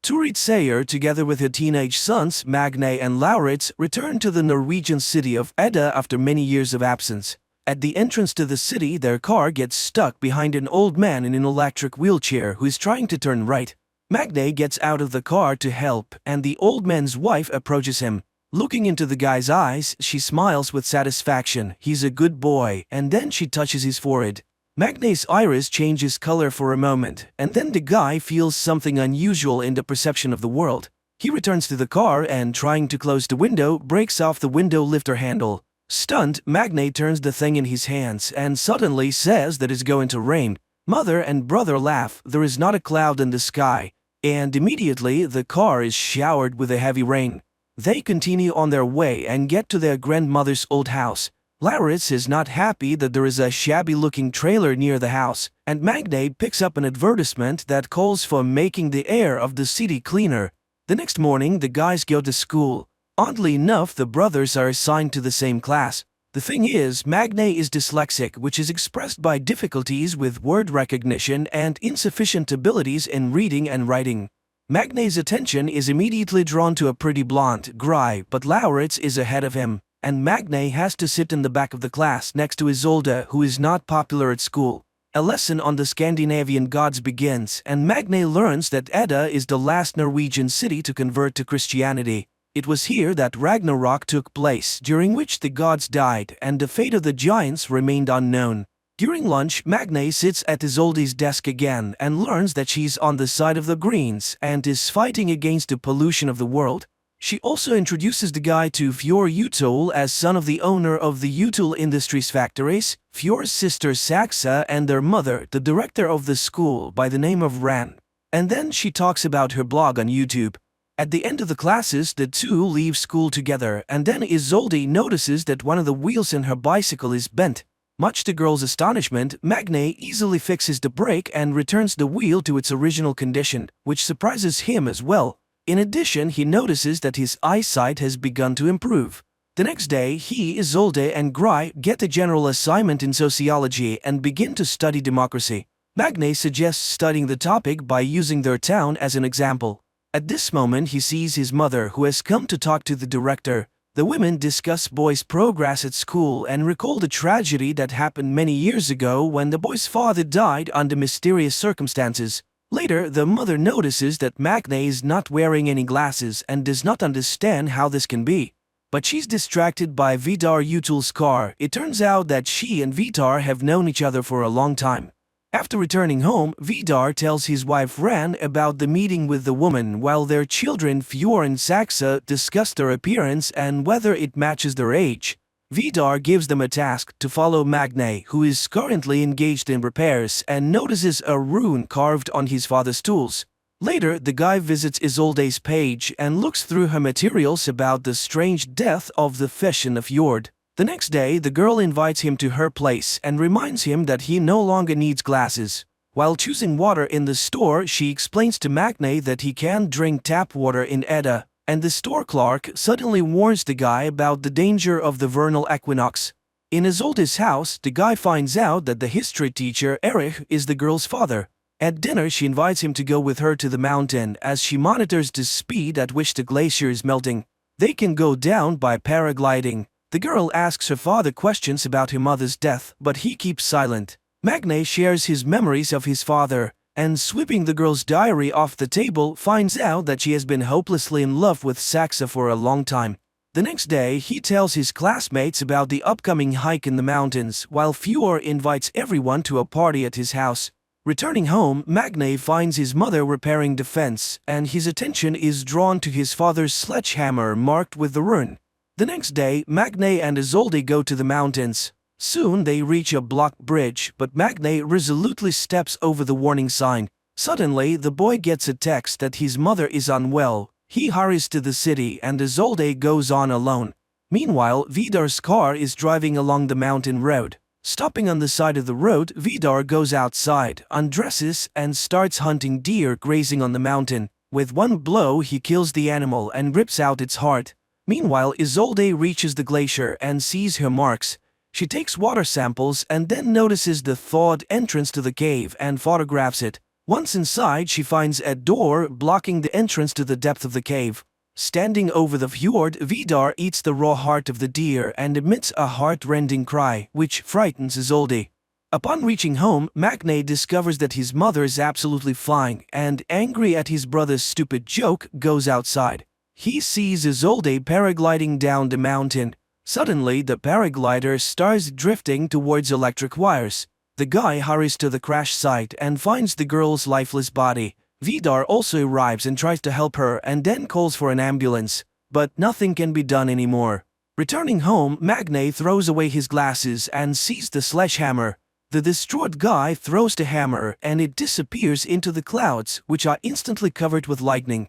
Turid Sayer, together with her teenage sons Magne and Lauritz, return to the Norwegian city of Edda after many years of absence. At the entrance to the city, their car gets stuck behind an old man in an electric wheelchair who is trying to turn right. Magne gets out of the car to help, and the old man's wife approaches him. Looking into the guy's eyes, she smiles with satisfaction. He's a good boy, and then she touches his forehead. Magne's iris changes color for a moment, and then the guy feels something unusual in the perception of the world. He returns to the car and, trying to close the window, breaks off the window lifter handle. Stunned, Magne turns the thing in his hands and suddenly says that it's going to rain. Mother and brother laugh. There is not a cloud in the sky, and immediately the car is showered with a heavy rain. They continue on their way and get to their grandmother's old house. Lauritz is not happy that there is a shabby-looking trailer near the house, and Magne picks up an advertisement that calls for making the air of the city cleaner. The next morning, the guys go to school. Oddly enough, the brothers are assigned to the same class. The thing is, Magne is dyslexic, which is expressed by difficulties with word recognition and insufficient abilities in reading and writing. Magne's attention is immediately drawn to a pretty blonde, Gry, but Lauritz is ahead of him, and Magne has to sit in the back of the class next to Isolde, who is not popular at school. A lesson on the Scandinavian gods begins, and Magne learns that Edda is the last Norwegian city to convert to Christianity. It was here that Ragnarok took place, during which the gods died and the fate of the giants remained unknown. During lunch, Magne sits at Isolde's desk again and learns that she's on the side of the Greens and is fighting against the pollution of the world. She also introduces the guy to Fjord Utol as son of the owner of the Utol Industries factories, Fjord's sister Saxa, and their mother, the director of the school by the name of Ran. And then she talks about her blog on YouTube. At the end of the classes, the two leave school together, and then Isolde notices that one of the wheels in her bicycle is bent. Much to the girl's astonishment, Magne easily fixes the brake and returns the wheel to its original condition, which surprises him as well. In addition, he notices that his eyesight has begun to improve. The next day, he, Isolde, and Gry get a general assignment in sociology and begin to study democracy. Magne suggests studying the topic by using their town as an example. At this moment, he sees his mother, who has come to talk to the director. The women discuss boy's progress at school and recall the tragedy that happened many years ago when the boy's father died under mysterious circumstances. Later, the mother notices that Magne is not wearing any glasses and does not understand how this can be. But she's distracted by Vidar Utol's car. It turns out that she and Vidar have known each other for a long time. After returning home, Vidar tells his wife Ran about the meeting with the woman, while their children Fjord and Saxa discuss their appearance and whether it matches their age. Vidar gives them a task to follow Magne, who is currently engaged in repairs and notices a rune carved on his father's tools. Later, the guy visits Isolde's page and looks through her materials about the strange death of the fish in the fjord. The next day, the girl invites him to her place and reminds him that he no longer needs glasses. While choosing water in the store, she explains to Magne that he can't drink tap water in Edda, and the store clerk suddenly warns the guy about the danger of the vernal equinox. In Isolde's house, the guy finds out that the history teacher, Erich, is the girl's father. At dinner, she invites him to go with her to the mountain as she monitors the speed at which the glacier is melting. They can go down by paragliding. The girl asks her father questions about her mother's death, but he keeps silent. Magne shares his memories of his father, and sweeping the girl's diary off the table, finds out that she has been hopelessly in love with Saxa for a long time. The next day, he tells his classmates about the upcoming hike in the mountains, while Fjord invites everyone to a party at his house. Returning home, Magne finds his mother repairing the fence, and his attention is drawn to his father's sledgehammer marked with the rune. The next day, Magne and Isolde go to the mountains. Soon they reach a blocked bridge, but Magne resolutely steps over the warning sign. Suddenly, the boy gets a text that his mother is unwell. He hurries to the city and Isolde goes on alone. Meanwhile, Vidar's car is driving along the mountain road. Stopping on the side of the road, Vidar goes outside, undresses, and starts hunting deer grazing on the mountain. With one blow, he kills the animal and rips out its heart. Meanwhile, Isolde reaches the glacier and sees her marks. She takes water samples and then notices the thawed entrance to the cave and photographs it. Once inside, she finds a door blocking the entrance to the depth of the cave. Standing over the fjord, Vidar eats the raw heart of the deer and emits a heart-rending cry, which frightens Isolde. Upon reaching home, Magne discovers that his mother is absolutely fine and, angry at his brother's stupid joke, goes outside. He sees Isolde paragliding down the mountain. Suddenly, the paraglider starts drifting towards electric wires. The guy hurries to the crash site and finds the girl's lifeless body. Vidar also arrives and tries to help her and then calls for an ambulance. But nothing can be done anymore. Returning home, Magne throws away his glasses and sees the sledgehammer. The distraught guy throws the hammer and it disappears into the clouds, which are instantly covered with lightning.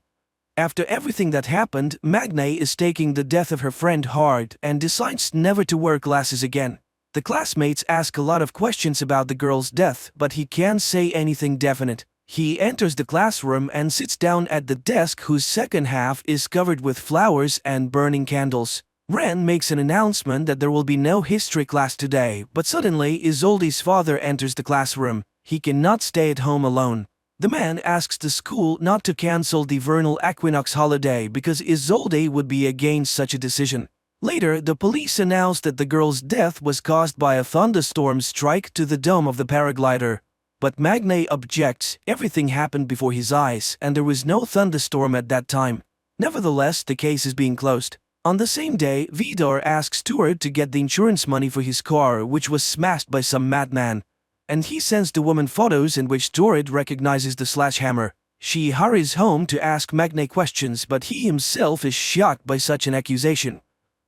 After everything that happened, Magne is taking the death of her friend hard and decides never to wear glasses again. The classmates ask a lot of questions about the girl's death, but he can't say anything definite. He enters the classroom and sits down at the desk whose second half is covered with flowers and burning candles. Ren makes an announcement that there will be no history class today, but suddenly Isolde's father enters the classroom. He cannot stay at home alone. The man asks the school not to cancel the vernal equinox holiday because Isolde would be against such a decision. Later, the police announce that the girl's death was caused by a thunderstorm strike to the dome of the paraglider. But Magne objects. Everything happened before his eyes, and there was no thunderstorm at that time. Nevertheless, the case is being closed. On the same day, Vidar asks Stuart to get the insurance money for his car, which was smashed by some madman. And he sends the woman photos in which Stuart recognizes the sledgehammer. She hurries home to ask Magne questions, but he himself is shocked by such an accusation.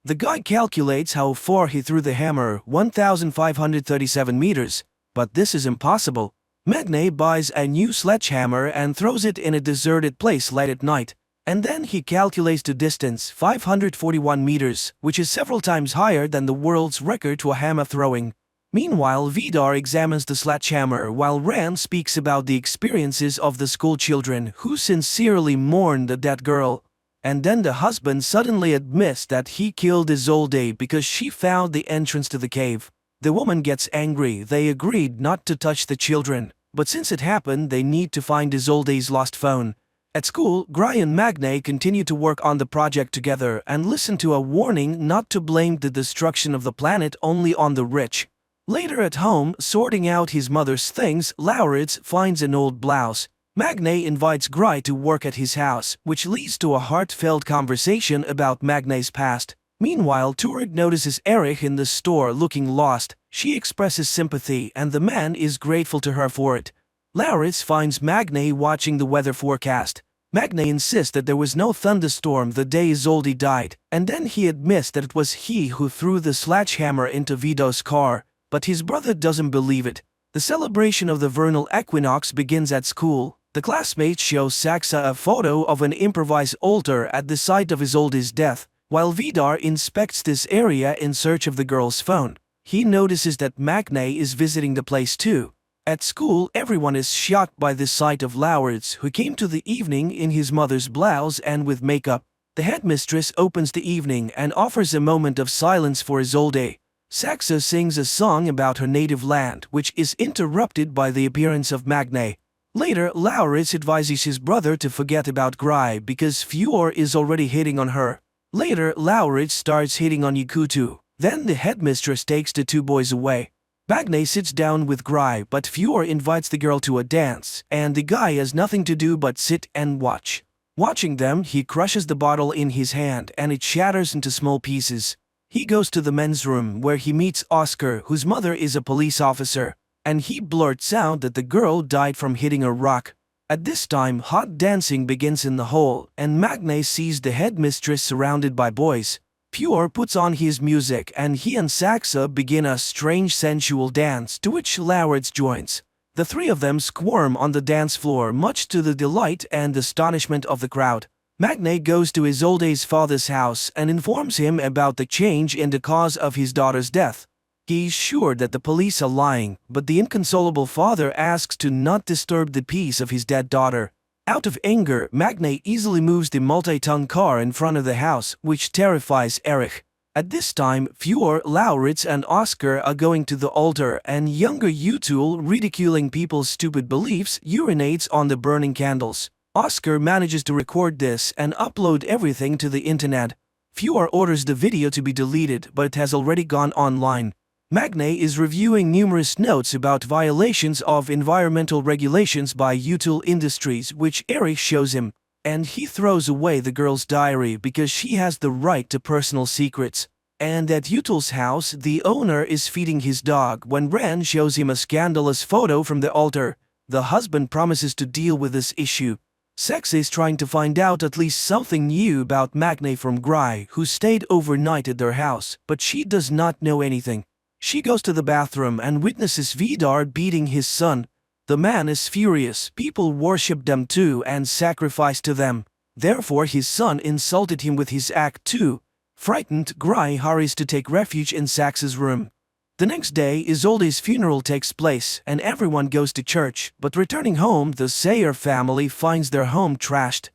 The guy calculates how far he threw the hammer, 1,537 meters. But this is impossible. Magne buys a new sledgehammer and throws it in a deserted place late at night. And then he calculates the distance, 541 meters, which is several times higher than the world's record for hammer throwing. Meanwhile, Vidar examines the sledgehammer while Ren speaks about the experiences of the school children who sincerely mourn the dead girl. And then the husband suddenly admits that he killed Isolde because she found the entrance to the cave. The woman gets angry. They agreed not to touch the children, but since it happened, they need to find Isolde's lost phone. At school, Gry and Magne continue to work on the project together and listen to a warning not to blame the destruction of the planet only on the rich. Later at home, sorting out his mother's things, Lauritz finds an old blouse. Magne invites Gry to work at his house, which leads to a heartfelt conversation about Magne's past. Meanwhile, Turid notices Erich in the store looking lost. She expresses sympathy and the man is grateful to her for it. Lauritz finds Magne watching the weather forecast. Magne insists that there was no thunderstorm the day Isolde died, and then he admits that it was he who threw the sledgehammer into Vido's car, but his brother doesn't believe it. The celebration of the vernal equinox begins at school. The classmates show Saxa a photo of an improvised altar at the site of Isolde's death. While Vidar inspects this area in search of the girl's phone, he notices that Magne is visiting the place too. At school, everyone is shocked by the sight of Lauritz, who came to the evening in his mother's blouse and with makeup. The headmistress opens the evening and offers a moment of silence for Isolde. Saxa sings a song about her native land, which is interrupted by the appearance of Magne. Later, Lauritz advises his brother to forget about Gry because Fjord is already hitting on her. Later, Lauritz starts hitting on Yakutu. Then the headmistress takes the two boys away. Magne sits down with Gry, but Fjord invites the girl to a dance, and the guy has nothing to do but sit and watch. Watching them, he crushes the bottle in his hand and it shatters into small pieces. He goes to the men's room where he meets Oscar, whose mother is a police officer, and he blurts out that the girl died from hitting a rock. At this time, hot dancing begins in the hall, and Magne sees the headmistress surrounded by boys. Fjord puts on his music and he and Saxa begin a strange sensual dance to which Lauritz joins. The three of them squirm on the dance floor much to the delight and astonishment of the crowd. Magne goes to Isolde's father's house and informs him about the change in the cause of his daughter's death. He's sure that the police are lying, but the inconsolable father asks to not disturb the peace of his dead daughter. Out of anger, Magne easily moves the multi-ton car in front of the house, which terrifies Erich. At this time, Fjord, Lauritz, and Oscar are going to the altar, and younger Utul, ridiculing people's stupid beliefs, urinates on the burning candles. Oscar manages to record this and upload everything to the internet. Fjord orders the video to be deleted, but it has already gone online. Magne is reviewing numerous notes about violations of environmental regulations by Utul Industries, which Erich shows him, and he throws away the girl's diary because she has the right to personal secrets. And at Utul's house, the owner is feeding his dog when Ran shows him a scandalous photo from the altar. The husband promises to deal with this issue. Sex is trying to find out at least something new about Magne from Gry, who stayed overnight at their house, but she does not know anything. She goes to the bathroom and witnesses Vidar beating his son. The man is furious. People worship them too and sacrifice to them. Therefore his son insulted him with his act too. Frightened, Gry hurries to take refuge in Sax's room. The next day, Isolde's funeral takes place and everyone goes to church, but returning home, the Sayer family finds their home trashed.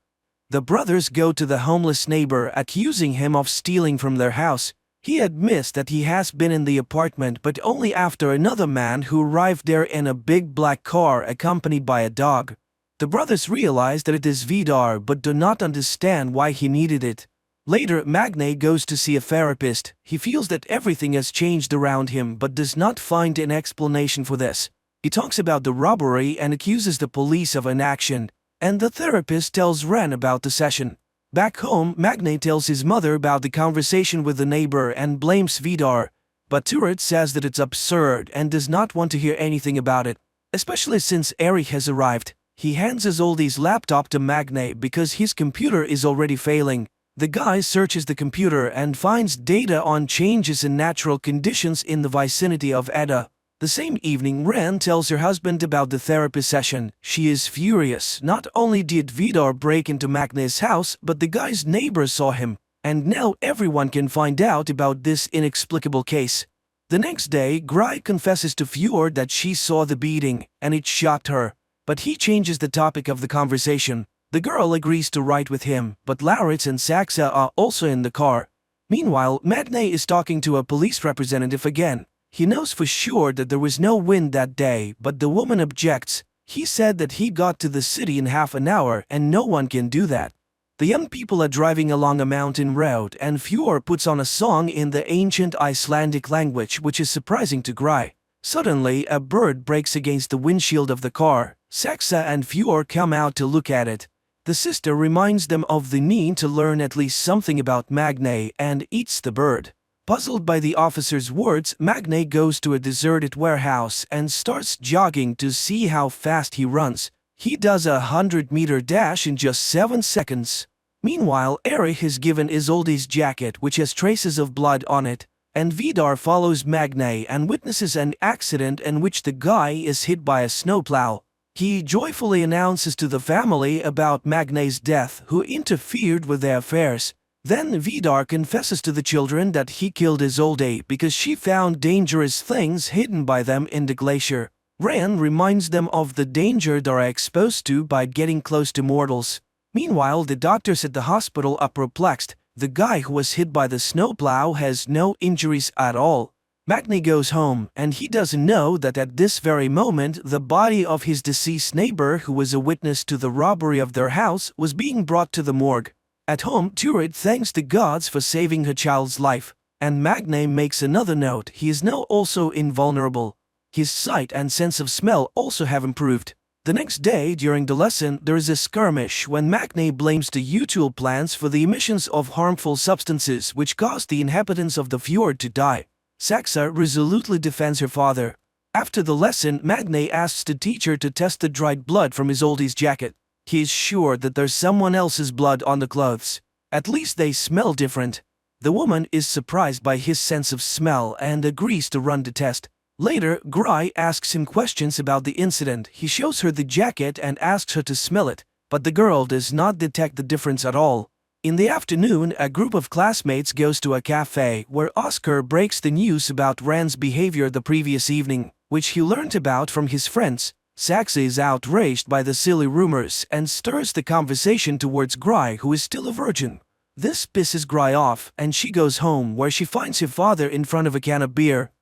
The brothers go to the homeless neighbor, accusing him of stealing from their house. He admits that he has been in the apartment, but only after another man who arrived there in a big black car accompanied by a dog. The brothers realize that it is Vidar but do not understand why he needed it. Later, Magne goes to see a therapist. He feels that everything has changed around him but does not find an explanation for this. He talks about the robbery and accuses the police of inaction, and the therapist tells Ren about the session. Back home, Magne tells his mother about the conversation with the neighbor and blames Vidar, but Turet says that it's absurd and does not want to hear anything about it, especially since Erich has arrived. He hands Isolde's laptop to Magne because his computer is already failing. The guy searches the computer and finds data on changes in natural conditions in the vicinity of Edda. The same evening, Ren tells her husband about the therapy session. She is furious. Not only did Vidar break into Magne's house, but the guy's neighbor saw him. And now everyone can find out about this inexplicable case. The next day, Gry confesses to Fjord that she saw the beating, and it shocked her. But he changes the topic of the conversation. The girl agrees to ride with him, but Lauritz and Saxa are also in the car. Meanwhile, Magne is talking to a police representative again. He knows for sure that there was no wind that day, but the woman objects. He said that he got to the city in half an hour and no one can do that. The young people are driving along a mountain road and Fjord puts on a song in the ancient Icelandic language, which is surprising to Gry. Suddenly, a bird breaks against the windshield of the car. Saxa and Fjord come out to look at it. The sister reminds them of the need to learn at least something about Magne and eats the bird. Puzzled by the officer's words, Magne goes to a deserted warehouse and starts jogging to see how fast he runs. He does a 100-meter dash in just 7 seconds. Meanwhile, Erich has given Isolde's jacket, which has traces of blood on it, and Vidar follows Magne and witnesses an accident in which the guy is hit by a snowplow. He joyfully announces to the family about Magne's death, who interfered with their affairs. Then Vidar confesses to the children that he killed Isolde because she found dangerous things hidden by them in the glacier. Ren reminds them of the danger they are exposed to by getting close to mortals. Meanwhile, the doctors at the hospital are perplexed. The guy who was hit by the snowplow has no injuries at all. Magne goes home, and he doesn't know that at this very moment the body of his deceased neighbor, who was a witness to the robbery of their house, was being brought to the morgue. At home, Turid thanks the gods for saving her child's life, and Magne makes another note: he is now also invulnerable. His sight and sense of smell also have improved. The next day, during the lesson, there is a skirmish when Magne blames the Utul plants for the emissions of harmful substances which caused the inhabitants of the fjord to die. Saxa resolutely defends her father. After the lesson, Magne asks the teacher to test the dried blood from Isolde's jacket. He is sure that there's someone else's blood on the clothes. At least they smell different. The woman is surprised by his sense of smell and agrees to run the test. Later, Gry asks him questions about the incident. He shows her the jacket and asks her to smell it, but the girl does not detect the difference at all. In the afternoon, a group of classmates goes to a cafe where Oscar breaks the news about Rand's behavior the previous evening, which he learned about from his friends. Saxa is outraged by the silly rumors and stirs the conversation towards Gry, who is still a virgin. This pisses Gry off, and she goes home where she finds her father in front of a can of beer.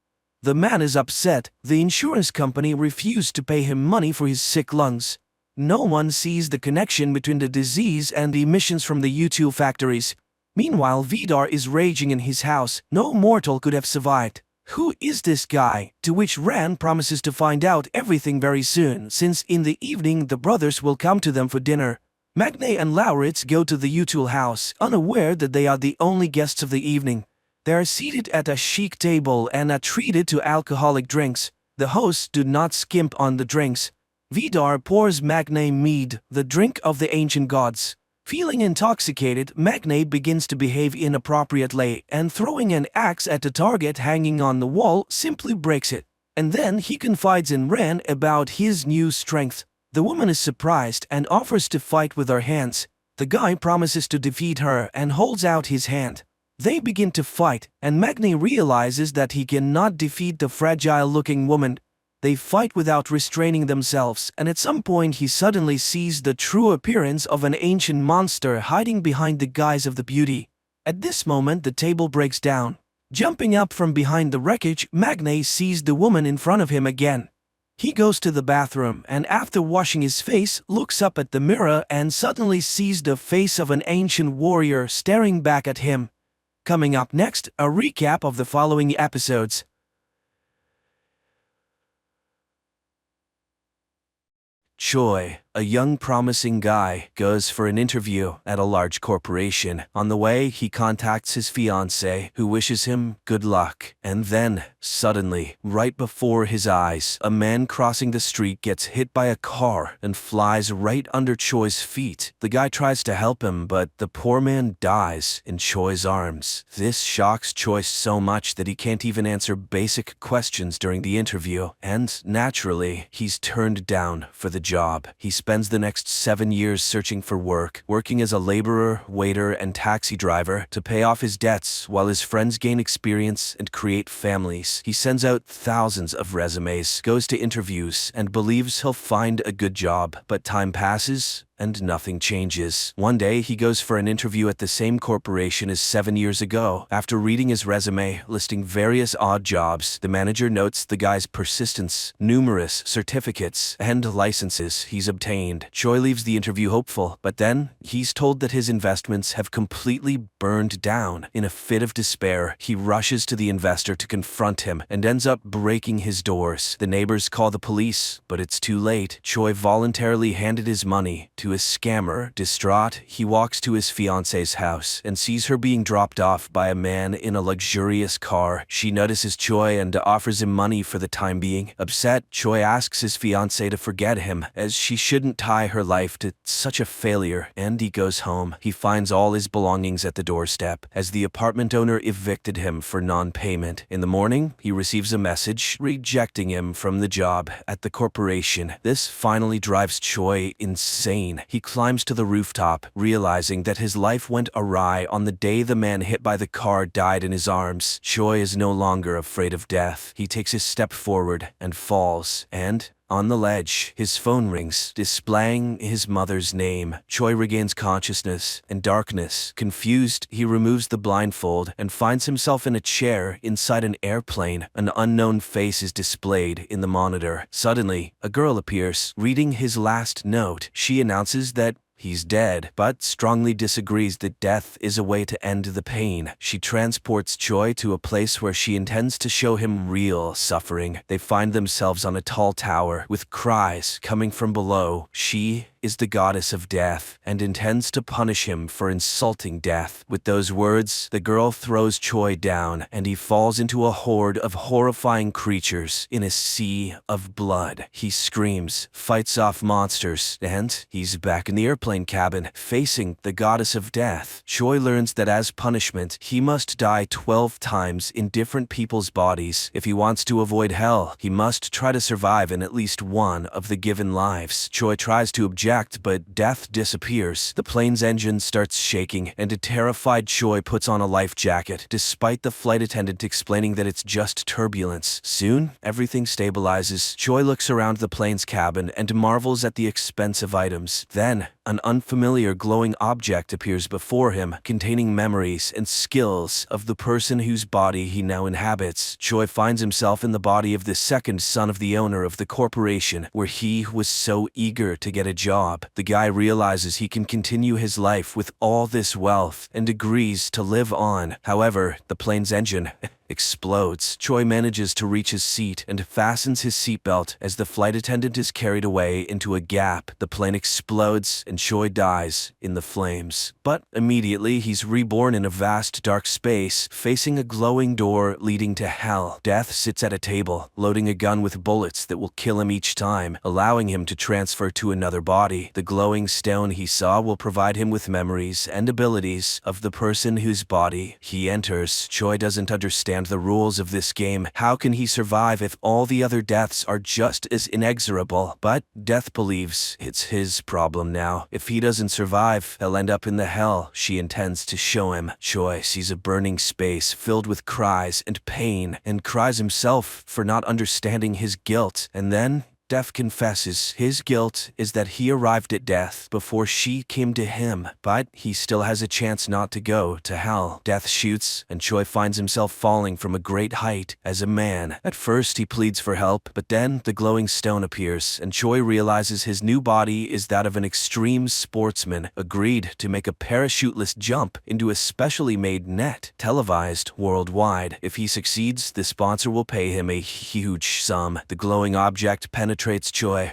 The man is upset. The insurance company refused to pay him money for his sick lungs. No one sees the connection between the disease and the emissions from the U2 factories. Meanwhile, Vidar is raging in his house. No mortal could have survived. Who is this guy? To which Ran promises to find out everything very soon, since in the evening the brothers will come to them for dinner. Magne and Lauritz go to the U2 house, unaware that they are the only guests of the evening. They are seated at a chic table and are treated to alcoholic drinks. The hosts do not skimp on the drinks. Vidar pours Magne mead, the drink of the ancient gods. Feeling intoxicated, Magne begins to behave inappropriately, and throwing an axe at the target hanging on the wall simply breaks it. And then he confides in Ren about his new strength. The woman is surprised and offers to fight with her hands. The guy promises to defeat her and holds out his hand. They begin to fight, and Magne realizes that he cannot defeat the fragile-looking woman. They fight without restraining themselves, and at some point he suddenly sees the true appearance of an ancient monster hiding behind the guise of the beauty. At this moment the table breaks down. Jumping up from behind the wreckage, Magne sees the woman in front of him again. He goes to the bathroom and after washing his face, looks up at the mirror and suddenly sees the face of an ancient warrior staring back at him. Coming up next, a recap of the following episodes. Choi, a young promising guy, goes for an interview at a large corporation. On the way, he contacts his fiancée, who wishes him good luck. And then, suddenly, right before his eyes, a man crossing the street gets hit by a car and flies right under Choi's feet. The guy tries to help him, but the poor man dies in Choi's arms. This shocks Choi so much that he can't even answer basic questions during the interview, and naturally, he's turned down for the job. He spends the next 7 years searching for work, working as a laborer, waiter, and taxi driver to pay off his debts while his friends gain experience and create families. He sends out thousands of resumes, goes to interviews, and believes he'll find a good job. But time passes, and nothing changes. One day, he goes for an interview at the same corporation as 7 years ago. After reading his resume, listing various odd jobs, the manager notes the guy's persistence, numerous certificates, and licenses he's obtained. Choi leaves the interview hopeful, but then he's told that his investments have completely burned down. In a fit of despair, he rushes to the investor to confront him and ends up breaking his doors. The neighbors call the police, but it's too late. Choi voluntarily handed his money to a scammer. Distraught, he walks to his fiancée's house and sees her being dropped off by a man in a luxurious car. She notices Choi and offers him money for the time being. Upset, Choi asks his fiancée to forget him, as she shouldn't tie her life to such a failure, and he goes home. He finds all his belongings at the doorstep, as the apartment owner evicted him for non-payment. In the morning, he receives a message rejecting him from the job at the corporation. This finally drives Choi insane. He climbs to the rooftop, realizing that his life went awry on the day the man hit by the car died in his arms. Choi is no longer afraid of death. He takes a step forward and falls, and on the ledge, his phone rings, displaying his mother's name. Choi regains consciousness and darkness. Confused, he removes the blindfold and finds himself in a chair inside an airplane. An unknown face is displayed in the monitor. Suddenly, a girl appears, reading his last note. She announces that he's dead, but strongly disagrees that death is a way to end the pain. She transports Choi to a place where she intends to show him real suffering. They find themselves on a tall tower, with cries coming from below. She is the goddess of death and intends to punish him for insulting death. With those words, the girl throws Choi down and he falls into a horde of horrifying creatures in a sea of blood. He screams, fights off monsters, and he's back in the airplane cabin, facing the goddess of death. Choi learns that as punishment, he must die 12 times in different people's bodies. If he wants to avoid hell, he must try to survive in at least one of the given lives. Choi tries to object, but death disappears. The plane's engine starts shaking, and a terrified Choi puts on a life jacket, despite the flight attendant explaining that it's just turbulence. Soon, everything stabilizes. Choi looks around the plane's cabin and marvels at the expensive items. Then, an unfamiliar glowing object appears before him, containing memories and skills of the person whose body he now inhabits. Choi finds himself in the body of the second son of the owner of the corporation, where he was so eager to get a job. The guy realizes he can continue his life with all this wealth and agrees to live on. However, the plane's engine explodes. Choi manages to reach his seat and fastens his seatbelt as the flight attendant is carried away into a gap. The plane explodes and Choi dies in the flames. But immediately he's reborn in a vast dark space, facing a glowing door leading to hell. Death sits at a table, loading a gun with bullets that will kill him each time, allowing him to transfer to another body. The glowing stone he saw will provide him with memories and abilities of the person whose body he enters. Choi doesn't understand the rules of this game. How can he survive if all the other deaths are just as inexorable? But Death believes it's his problem now. If he doesn't survive, he'll end up in the hell she intends to show him. Choi sees a burning space filled with cries and pain, and cries himself for not understanding his guilt. And then Death confesses his guilt is that he arrived at death before she came to him, but he still has a chance not to go to hell. Death shoots, and Choi finds himself falling from a great height as a man. At first he pleads for help, but then the glowing stone appears, and Choi realizes his new body is that of an extreme sportsman, agreed to make a parachuteless jump into a specially made net, televised worldwide. If he succeeds, the sponsor will pay him a huge sum. The glowing object penetrates Choi,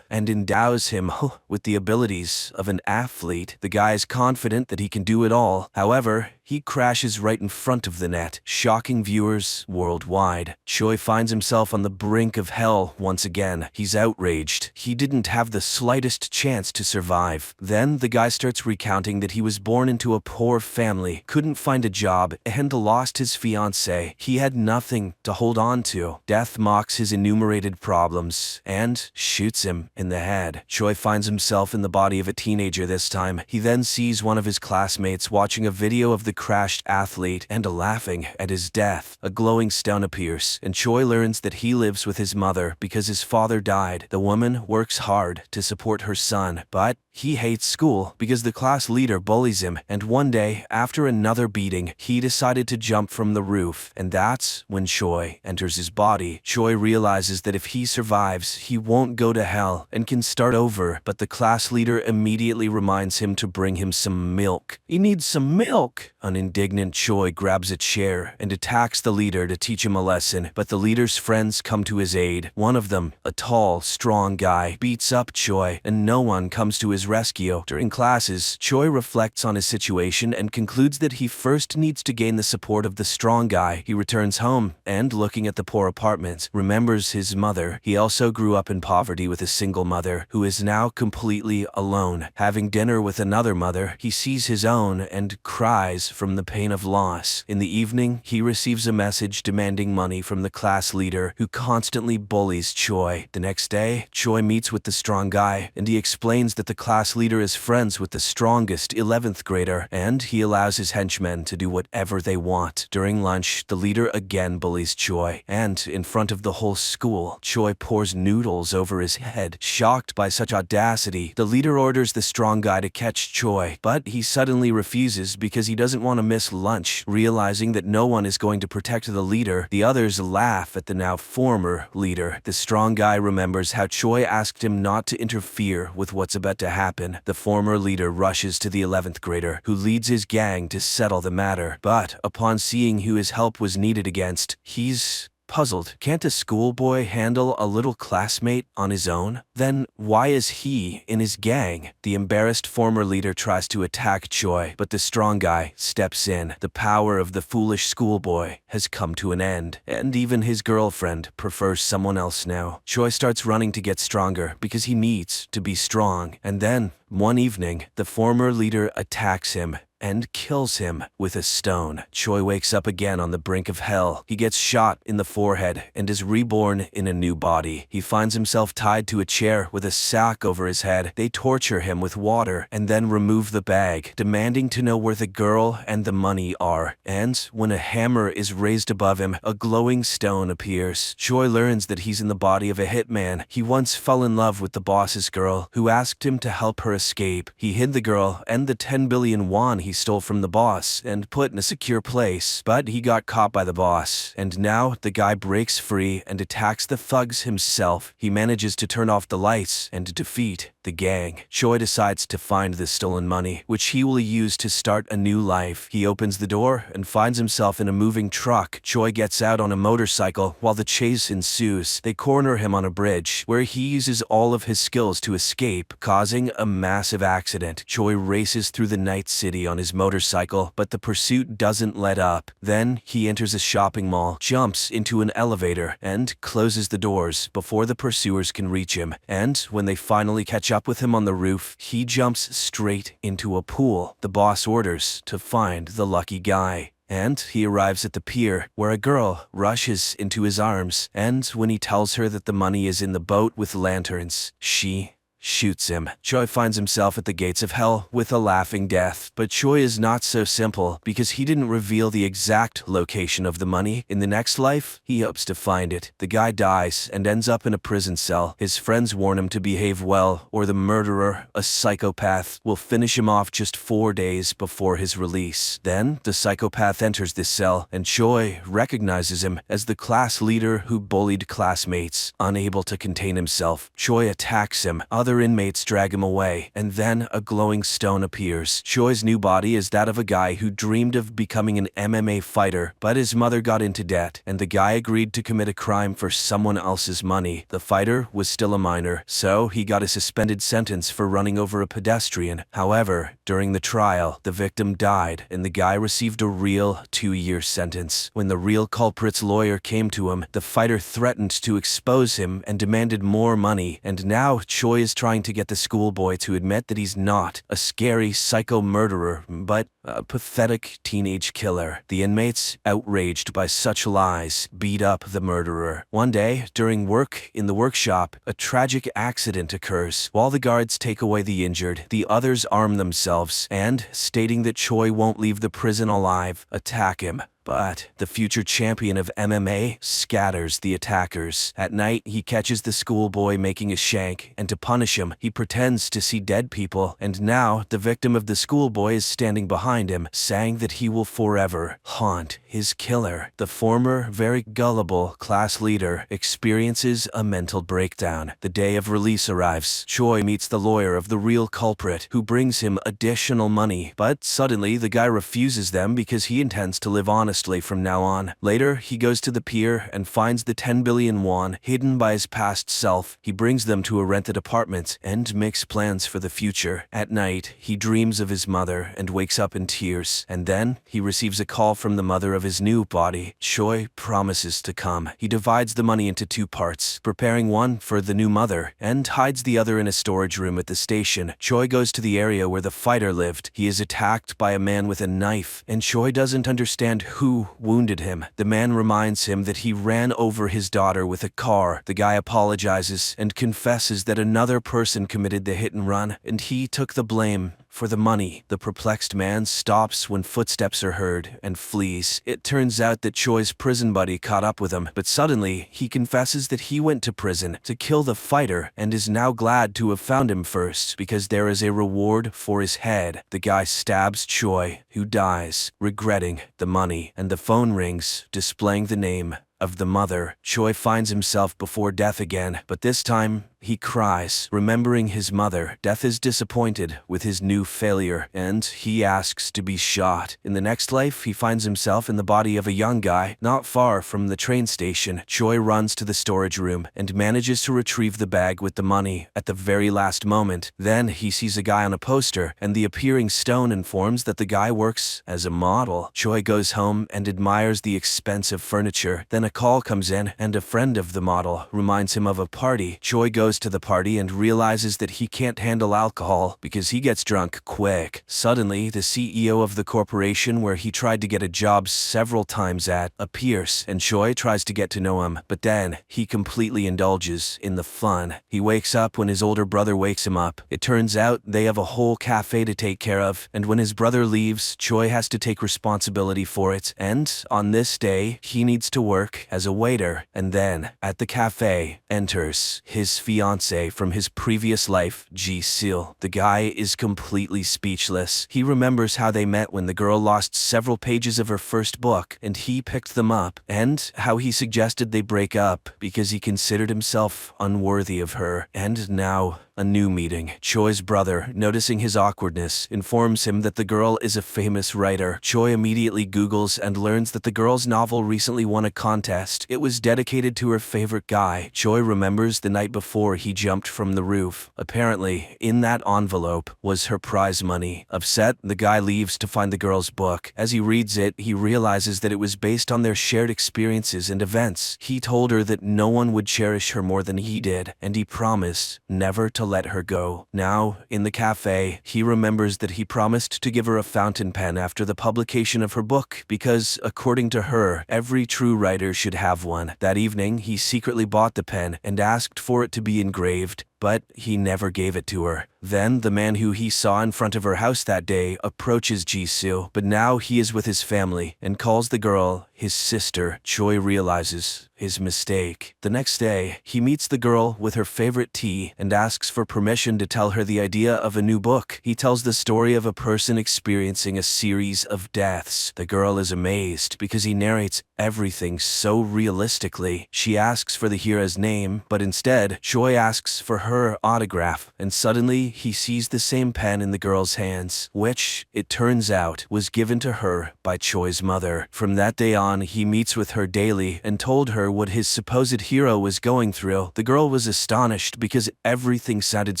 and endows him with the abilities of an athlete. The guy is confident that he can do it all. However, he crashes right in front of the net, shocking viewers worldwide. Choi finds himself on the brink of hell once again. He's outraged. He didn't have the slightest chance to survive. Then the guy starts recounting that he was born into a poor family, couldn't find a job, and lost his fiancée. He had nothing to hold on to. Death mocks his enumerated problems and shoots him in the head. Choi finds himself in the body of a teenager this time. He then sees one of his classmates watching a video of the crashed athlete and laughing at his death. A glowing stone appears, and Choi learns that he lives with his mother because his father died. The woman works hard to support her son, but he hates school because the class leader bullies him, and one day, after another beating, he decided to jump from the roof, and that's when Choi enters his body. Choi realizes that if he survives, he won't go to hell and can start over, but the class leader immediately reminds him to bring him some milk. He needs some milk! An indignant Choi grabs a chair and attacks the leader to teach him a lesson, but the leader's friends come to his aid. One of them, a tall, strong guy, beats up Choi, and no one comes to his rescue. During classes, Choi reflects on his situation and concludes that he first needs to gain the support of the strong guy. He returns home and, looking at the poor apartments, remembers his mother. He also grew up in poverty with a single mother, who is now completely alone. Having dinner with another mother, he sees his own and cries from the pain of loss. In the evening, he receives a message demanding money from the class leader, who constantly bullies Choi. The next day, Choi meets with the strong guy, and he explains that the class leader is friends with the strongest 11th grader, and he allows his henchmen to do whatever they want. During lunch, the leader again bullies Choi, and in front of the whole school, Choi pours noodles over his head. Shocked by such audacity, the leader orders the strong guy to catch Choi, but he suddenly refuses because he doesn't want to miss lunch. Realizing that no one is going to protect the leader, the others laugh at the now former leader. The strong guy remembers how Choi asked him not to interfere with what's about to happen. The former leader rushes to the 11th grader, who leads his gang to settle the matter. But upon seeing who his help was needed against, he's puzzled. Can't a schoolboy handle a little classmate on his own? Then why is he in his gang? The embarrassed former leader tries to attack Choi, but the strong guy steps in. The power of the foolish schoolboy has come to an end, and even his girlfriend prefers someone else now. Choi starts running to get stronger because he needs to be strong, and then one evening, the former leader attacks him and kills him with a stone. Choi wakes up again on the brink of hell. He gets shot in the forehead and is reborn in a new body. He finds himself tied to a chair with a sack over his head. They torture him with water and then remove the bag, demanding to know where the girl and the money are. And when a hammer is raised above him, a glowing stone appears. Choi learns that he's in the body of a hitman. He once fell in love with the boss's girl, who asked him to help her escape. He hid the girl and the 10 billion won he stole from the boss and put in a secure place, but he got caught by the boss. And now the guy breaks free and attacks the thugs himself. He manages to turn off the lights and defeat the gang. Choi decides to find the stolen money, which he will use to start a new life. He opens the door and finds himself in a moving truck. Choi gets out on a motorcycle while the chase ensues. They corner him on a bridge, where he uses all of his skills to escape, causing a massive accident. Choi races through the night city on his motorcycle, but the pursuit doesn't let up. Then he enters a shopping mall, jumps into an elevator, and closes the doors before the pursuers can reach him. And when they finally catch up with him on the roof, he jumps straight into a pool. The boss orders to find the lucky guy. And he arrives at the pier, where a girl rushes into his arms, and when he tells her that the money is in the boat with lanterns, she shoots him. Choi finds himself at the gates of hell with a laughing death. But Choi is not so simple, because he didn't reveal the exact location of the money. In the next life, he hopes to find it. The guy dies and ends up in a prison cell. His friends warn him to behave well, or the murderer, a psychopath, will finish him off just 4 days before his release. Then, the psychopath enters this cell, and Choi recognizes him as the class leader who bullied classmates. Unable to contain himself, Choi attacks him. Other inmates drag him away, and then a glowing stone appears. Choi's new body is that of a guy who dreamed of becoming an MMA fighter, but his mother got into debt, and the guy agreed to commit a crime for someone else's money. The fighter was still a minor, so he got a suspended sentence for running over a pedestrian. However, during the trial, the victim died, and the guy received a real 2-year sentence. When the real culprit's lawyer came to him, the fighter threatened to expose him and demanded more money, and now Choi is trying to get the schoolboy to admit that he's not a scary psycho murderer, but a pathetic teenage killer. The inmates, outraged by such lies, beat up the murderer. One day, during work in the workshop, a tragic accident occurs. While the guards take away the injured, the others arm themselves and, stating that Choi won't leave the prison alive, attack him. But the future champion of MMA scatters the attackers. At night, he catches the schoolboy making a shank, and to punish him, he pretends to see dead people. And now, the victim of the schoolboy is standing behind him, saying that he will forever haunt his killer. The former, very gullible class leader experiences a mental breakdown. The day of release arrives. Choi meets the lawyer of the real culprit, who brings him additional money. But suddenly, the guy refuses them because he intends to live honestly from now on. Later, he goes to the pier and finds the 10 billion won hidden by his past self. He brings them to a rented apartment and makes plans for the future. At night, he dreams of his mother and wakes up in tears. And then, he receives a call from the mother of his new body. Choi promises to come. He divides the money into 2 parts, preparing one for the new mother, and hides the other in a storage room at the station. Choi goes to the area where the fighter lived. He is attacked by a man with a knife, and Choi doesn't understand who wounded him. The man reminds him that he ran over his daughter with a car. The guy apologizes and confesses that another person committed the hit and run, and he took the blame for the money. The perplexed man stops when footsteps are heard and flees. It turns out that Choi's prison buddy caught up with him, but suddenly he confesses that he went to prison to kill the fighter and is now glad to have found him first because there is a reward for his head. The guy stabs Choi, who dies, regretting the money, and the phone rings, displaying the name of the mother. Choi finds himself before death again, but this time he cries, remembering his mother. Death is disappointed with his new failure, and he asks to be shot. In the next life, he finds himself in the body of a young guy, not far from the train station. Choi runs to the storage room and manages to retrieve the bag with the money at the very last moment. Then he sees a guy on a poster, and the appearing stone informs that the guy works as a model. Choi goes home and admires the expensive furniture. Then Then a call comes in, and a friend of the model reminds him of a party. Choi goes to the party and realizes that he can't handle alcohol because he gets drunk quick. Suddenly, the CEO of the corporation where he tried to get a job several times at appears, and Choi tries to get to know him, but then he completely indulges in the fun. He wakes up when his older brother wakes him up. It turns out they have a whole cafe to take care of, and when his brother leaves, Choi has to take responsibility for it, and on this day, he needs to work as a waiter. And then, at the cafe, enters his fiancée from his previous life, Ji-sil. The guy is completely speechless. He remembers how they met when the girl lost several pages of her first book, and he picked them up, and how he suggested they break up because he considered himself unworthy of her. And now, a new meeting. Choi's brother, noticing his awkwardness, informs him that the girl is a famous writer. Choi immediately Googles and learns that the girl's novel recently won a contest. It was dedicated to her favorite guy. Choi remembers the night before he jumped from the roof. Apparently, in that envelope was her prize money. Upset, the guy leaves to find the girl's book. As he reads it, he realizes that it was based on their shared experiences and events. He told her that no one would cherish her more than he did, and he promised never to let her go. Now, in the cafe, he remembers that he promised to give her a fountain pen after the publication of her book because, according to her, every true writer should have one. That evening, he secretly bought the pen and asked for it to be engraved, but he never gave it to her. Then, the man who he saw in front of her house that day approaches Ji-sil, but now he is with his family and calls the girl his sister. Choi realizes his mistake. The next day, he meets the girl with her favorite tea and asks for permission to tell her the idea of a new book. He tells the story of a person experiencing a series of deaths. The girl is amazed because he narrates everything so realistically. She asks for the hero's name, but instead, Choi asks for her autograph, and suddenly he sees the same pen in the girl's hands, which, it turns out, was given to her by Choi's mother. From that day on, he meets with her daily and told her what his supposed hero was going through. The girl was astonished because everything sounded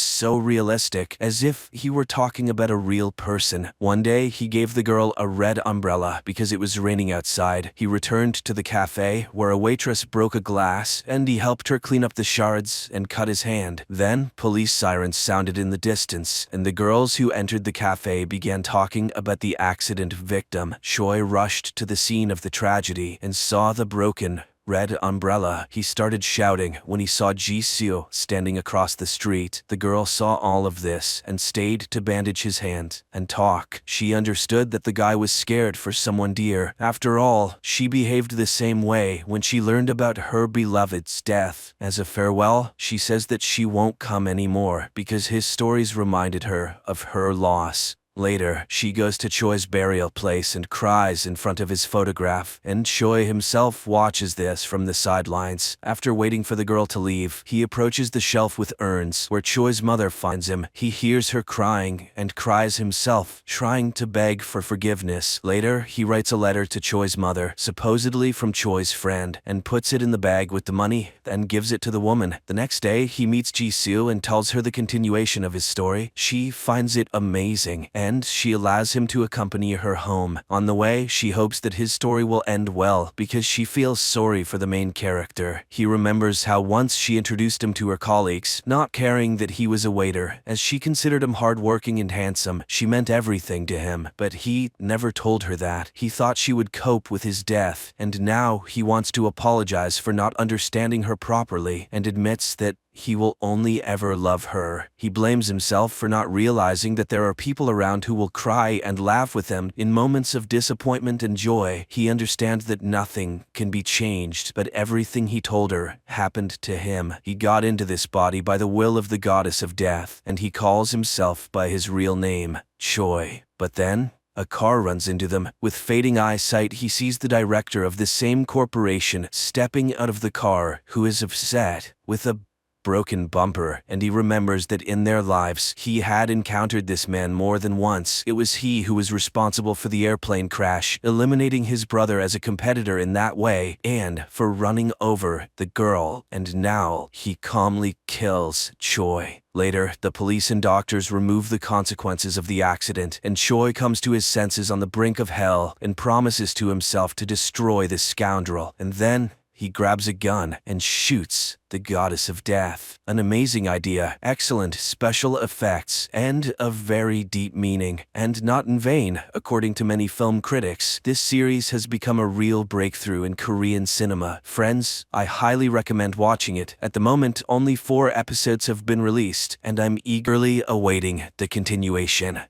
so realistic, as if he were talking about a real person. One day, he gave the girl a red umbrella because it was raining outside. He returned to the cafe, where a waitress broke a glass, and he helped her clean up the shards and cut his hand. Then, police sirens sounded in the distance, and the girls who entered the cafe began talking about the accident victim. Choi rushed to the scene of the tragedy and saw the broken red umbrella. He started shouting when he saw Ji-sil standing across the street. The girl saw all of this and stayed to bandage his hand and talk. She understood that the guy was scared for someone dear. After all, she behaved the same way when she learned about her beloved's death. As a farewell, she says that she won't come anymore because his stories reminded her of her loss. Later, she goes to Choi's burial place and cries in front of his photograph, and Choi himself watches this from the sidelines. After waiting for the girl to leave, he approaches the shelf with urns, where Choi's mother finds him. He hears her crying and cries himself, trying to beg for forgiveness. Later, he writes a letter to Choi's mother, supposedly from Choi's friend, and puts it in the bag with the money, then gives it to the woman. The next day, he meets Ji-sil and tells her the continuation of his story. She finds it amazing, and she allows him to accompany her home. On the way, she hopes that his story will end well because she feels sorry for the main character. He remembers how once she introduced him to her colleagues, not caring that he was a waiter, as she considered him hardworking and handsome. She meant everything to him, but he never told her that. He thought she would cope with his death, and now he wants to apologize for not understanding her properly and admits that he will only ever love her. He blames himself for not realizing that there are people around who will cry and laugh with him in moments of disappointment and joy. He understands that nothing can be changed, but everything he told her happened to him. He got into this body by the will of the goddess of death, and he calls himself by his real name, Choi. But then, a car runs into them. With fading eyesight, he sees the director of the same corporation stepping out of the car, who is upset, with a broken bumper, and he remembers that in their lives, he had encountered this man more than once. It was he who was responsible for the airplane crash, eliminating his brother as a competitor in that way, and for running over the girl, and now he calmly kills Choi. Later, the police and doctors remove the consequences of the accident, and Choi comes to his senses on the brink of hell and promises to himself to destroy this scoundrel. And then, He grabs a gun and shoots the goddess of death. An amazing idea, excellent special effects, and a very deep meaning. And not in vain, according to many film critics, this series has become a real breakthrough in Korean cinema. Friends, I highly recommend watching it. At the moment, only 4 episodes have been released, and I'm eagerly awaiting the continuation.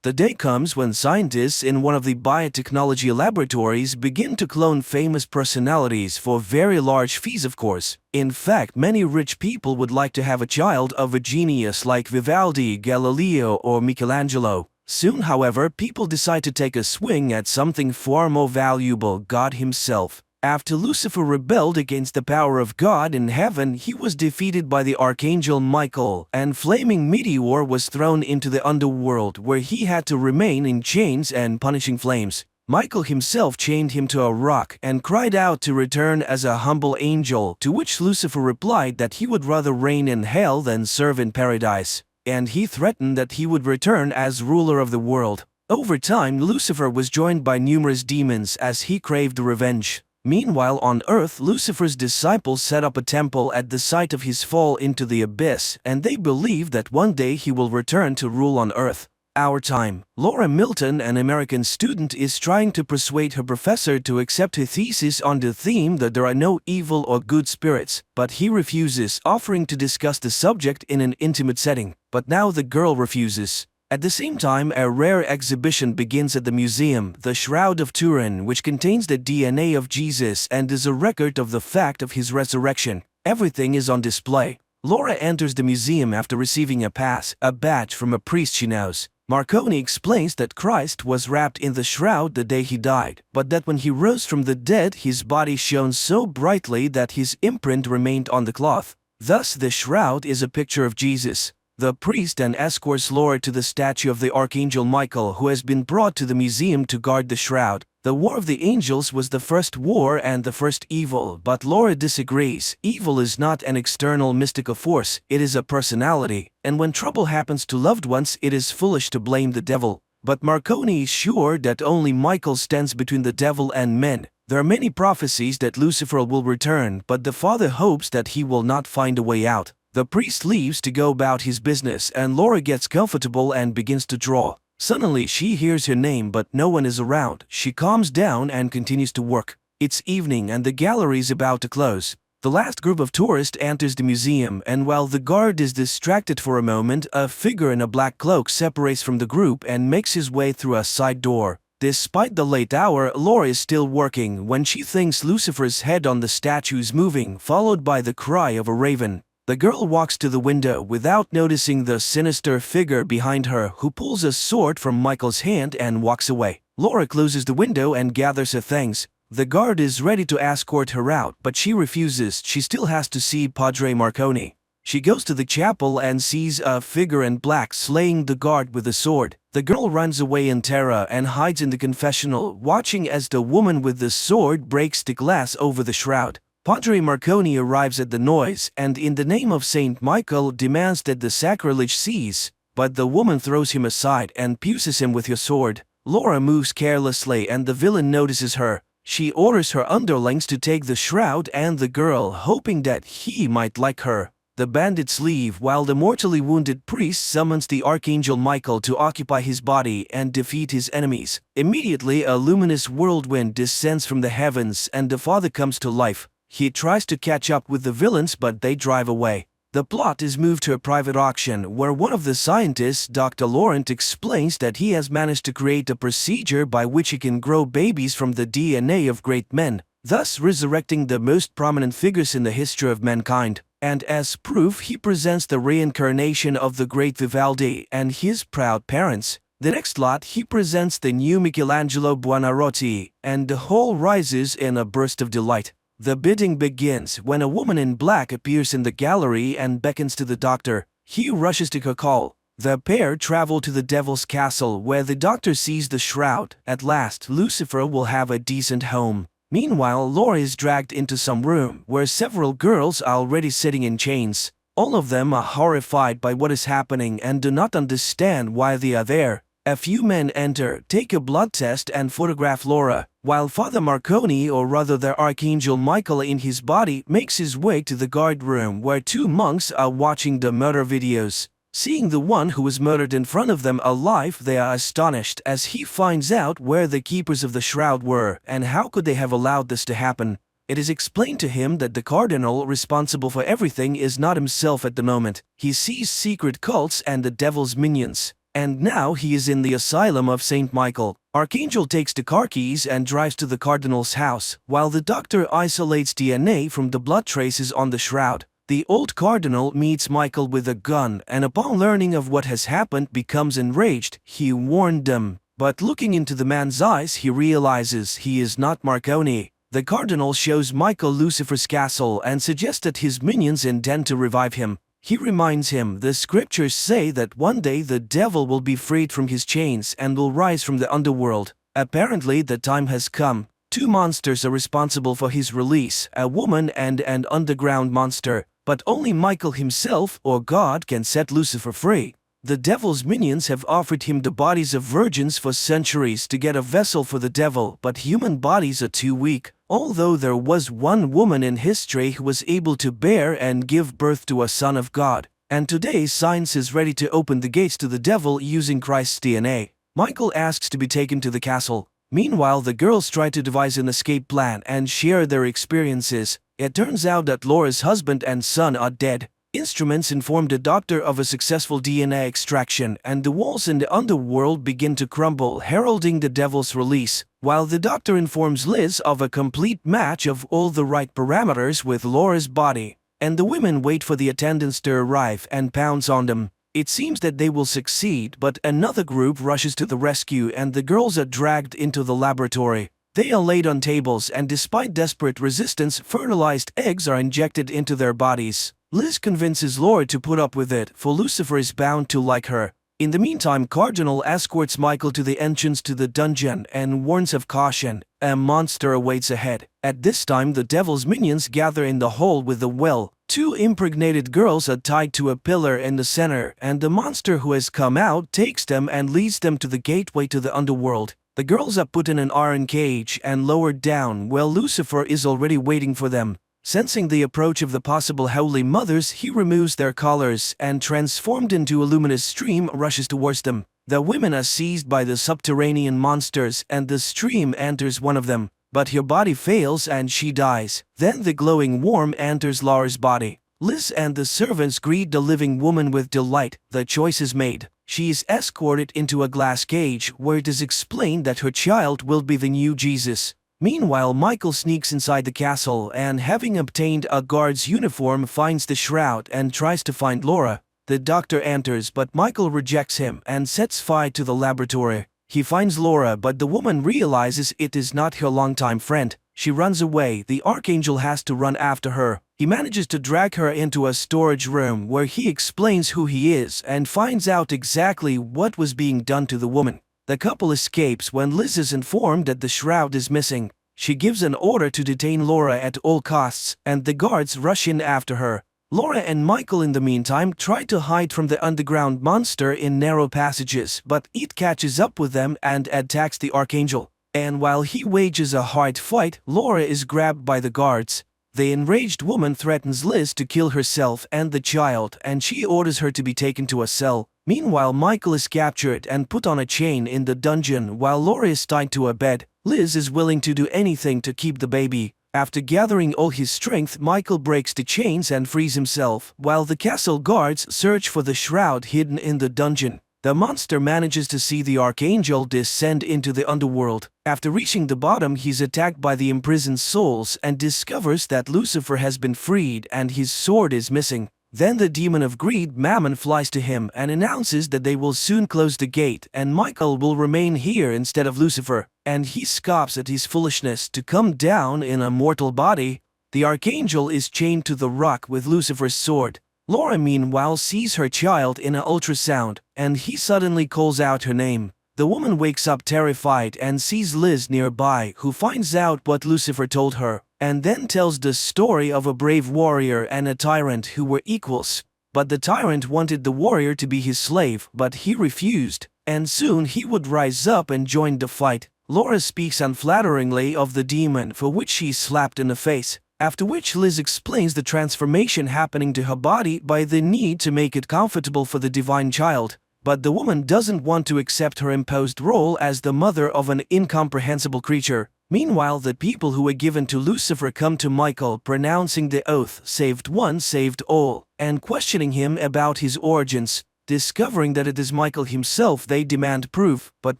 The day comes when scientists in one of the biotechnology laboratories begin to clone famous personalities for very large fees, of course. In fact, many rich people would like to have a child of a genius like Vivaldi, Galileo, or Michelangelo. Soon, however, people decide to take a swing at something far more valuable: God himself. After Lucifer rebelled against the power of God in heaven, he was defeated by the archangel Michael, and flaming meteor was thrown into the underworld, where he had to remain in chains and punishing flames. Michael himself chained him to a rock and cried out to return as a humble angel, to which Lucifer replied that he would rather reign in hell than serve in paradise, and he threatened that he would return as ruler of the world. Over time, Lucifer was joined by numerous demons as he craved revenge. Meanwhile, on Earth, Lucifer's disciples set up a temple at the site of his fall into the abyss, and they believe that one day he will return to rule on Earth. Our time. Laura Milton, an American student, is trying to persuade her professor to accept her thesis on the theme that there are no evil or good spirits, but he refuses, offering to discuss the subject in an intimate setting. But now the girl refuses. At the same time, a rare exhibition begins at the museum, the Shroud of Turin, which contains the DNA of Jesus and is a record of the fact of his resurrection. Everything is on display. Laura enters the museum after receiving a pass, a badge from a priest she knows. Marconi explains that Christ was wrapped in the shroud the day he died, but that when he rose from the dead, his body shone so brightly that his imprint remained on the cloth. Thus, the shroud is a picture of Jesus. The priest then escorts Laura to the statue of the Archangel Michael, who has been brought to the museum to guard the shroud. The War of the Angels was the first war and the first evil, but Laura disagrees. Evil is not an external mystical force, it is a personality, and when trouble happens to loved ones, it is foolish to blame the devil. But Marconi is sure that only Michael stands between the devil and men. There are many prophecies that Lucifer will return, but the father hopes that he will not find a way out. The priest leaves to go about his business, and Laura gets comfortable and begins to draw. Suddenly, she hears her name, but no one is around. She calms down and continues to work. It's evening and the gallery is about to close. The last group of tourists enters the museum, and while the guard is distracted for a moment, a figure in a black cloak separates from the group and makes his way through a side door. Despite the late hour, Laura is still working when she thinks Lucifer's head on the statue is moving, followed by the cry of a raven. The girl walks to the window without noticing the sinister figure behind her, who pulls a sword from Michael's hand and walks away. Laura closes the window and gathers her things. The guard is ready to escort her out, but she refuses. She still has to see Padre Marconi. She goes to the chapel and sees a figure in black slaying the guard with a sword. The girl runs away in terror and hides in the confessional, watching as the woman with the sword breaks the glass over the shroud. Padre Marconi arrives at the noise and, in the name of Saint Michael, demands that the sacrilege cease, but the woman throws him aside and pierces him with her sword. Laura moves carelessly and the villain notices her. She orders her underlings to take the shroud and the girl, hoping that he might like her. The bandits leave while the mortally wounded priest summons the Archangel Michael to occupy his body and defeat his enemies. Immediately, a luminous whirlwind descends from the heavens and the father comes to life. He tries to catch up with the villains, but they drive away. The plot is moved to a private auction where one of the scientists, Dr. Laurent, explains that he has managed to create a procedure by which he can grow babies from the DNA of great men, thus resurrecting the most prominent figures in the history of mankind. And as proof, he presents the reincarnation of the great Vivaldi and his proud parents. The next lot, he presents the new Michelangelo Buonarroti, and the whole rises in a burst of delight. The bidding begins when a woman in black appears in the gallery and beckons to the doctor. He rushes to her call. The pair travel to the devil's castle where the doctor sees the shroud. At last, Lucifer will have a decent home. Meanwhile, Laura is dragged into some room where several girls are already sitting in chains. All of them are horrified by what is happening and do not understand why they are there. A few men enter, take a blood test and photograph Laura, while Father Marconi, or rather the Archangel Michael in his body, makes his way to the guard room where two monks are watching the murder videos. Seeing the one who was murdered in front of them alive, they are astonished as he finds out where the keepers of the shroud were and how could they have allowed this to happen. It is explained to him that the cardinal responsible for everything is not himself at the moment. He sees secret cults and the devil's minions. And now he is in the asylum of Saint Michael. Archangel takes the car keys and drives to the cardinal's house, while the doctor isolates DNA from the blood traces on the shroud. The old cardinal meets Michael with a gun and upon learning of what has happened becomes enraged. He warned them, but looking into the man's eyes he realizes he is not Marconi. The cardinal shows Michael Lucifer's castle and suggests that his minions intend to revive him. He reminds him the scriptures say that one day the devil will be freed from his chains and will rise from the underworld. Apparently the time has come. Two monsters are responsible for his release, a woman and an underground monster, but only Michael himself or God can set Lucifer free. The devil's minions have offered him the bodies of virgins for centuries to get a vessel for the devil, but human bodies are too weak. Although there was one woman in history who was able to bear and give birth to a son of God, and today science is ready to open the gates to the devil using Christ's DNA. Michael asks to be taken to the castle. Meanwhile, the girls try to devise an escape plan and share their experiences. It turns out that Laura's husband and son are dead. Instruments inform the doctor of a successful DNA extraction, and the walls in the underworld begin to crumble, heralding the devil's release, while the doctor informs Liz of a complete match of all the right parameters with Laura's body, and the women wait for the attendants to arrive and pounce on them. It seems that they will succeed, but another group rushes to the rescue and the girls are dragged into the laboratory. They are laid on tables and despite desperate resistance, fertilized eggs are injected into their bodies. Liz convinces Laura to put up with it, for Lucifer is bound to like her. In the meantime, Cardinal escorts Michael to the entrance to the dungeon and warns of caution. A monster awaits ahead. At this time, the devil's minions gather in the hall with the well. Two impregnated girls are tied to a pillar in the center, and the monster who has come out takes them and leads them to the gateway to the underworld. The girls are put in an iron cage and lowered down, while Lucifer is already waiting for them. Sensing the approach of the possible Holy Mothers, he removes their collars and, transformed into a luminous stream, rushes towards them. The women are seized by the subterranean monsters and the stream enters one of them, but her body fails and she dies. Then the glowing worm enters Laura's body. Liz and the servants greet the living woman with delight. The choice is made. She is escorted into a glass cage where it is explained that her child will be the new Jesus. Meanwhile, Michael sneaks inside the castle and, having obtained a guard's uniform, finds the shroud and tries to find Laura. The doctor enters, but Michael rejects him and sets fire to the laboratory. He finds Laura, but the woman realizes it is not her longtime friend. She runs away. The Archangel has to run after her. He manages to drag her into a storage room where he explains who he is and finds out exactly what was being done to the woman. The couple escapes when Liz is informed that the shroud is missing. She gives an order to detain Laura at all costs, and the guards rush in after her. Laura and Michael in the meantime try to hide from the underground monster in narrow passages, but it catches up with them and attacks the Archangel. And while he wages a hard fight, Laura is grabbed by the guards. The enraged woman threatens Liz to kill herself and the child, and she orders her to be taken to a cell. Meanwhile, Michael is captured and put on a chain in the dungeon while Laura is tied to a bed. Liz is willing to do anything to keep the baby. After gathering all his strength, Michael breaks the chains and frees himself, while the castle guards search for the shroud hidden in the dungeon. The monster manages to see the Archangel descend into the underworld. After reaching the bottom, he's attacked by the imprisoned souls and discovers that Lucifer has been freed and his sword is missing. Then the demon of greed, Mammon, flies to him and announces that they will soon close the gate and Michael will remain here instead of Lucifer, and he scoffs at his foolishness to come down in a mortal body. The Archangel is chained to the rock with Lucifer's sword. Laura meanwhile sees her child in an ultrasound, and he suddenly calls out her name. The woman wakes up terrified and sees Liz nearby, who finds out what Lucifer told her, and then tells the story of a brave warrior and a tyrant who were equals. But the tyrant wanted the warrior to be his slave, but he refused. and soon he would rise up and join the fight. Laura speaks unflatteringly of the demon, for which she is slapped in the face, after which Liz explains the transformation happening to her body by the need to make it comfortable for the divine child. But the woman doesn't want to accept her imposed role as the mother of an incomprehensible creature. Meanwhile, the people who were given to Lucifer come to Michael, pronouncing the oath, "Saved one, saved all," and questioning him about his origins. Discovering that it is Michael himself, they demand proof, but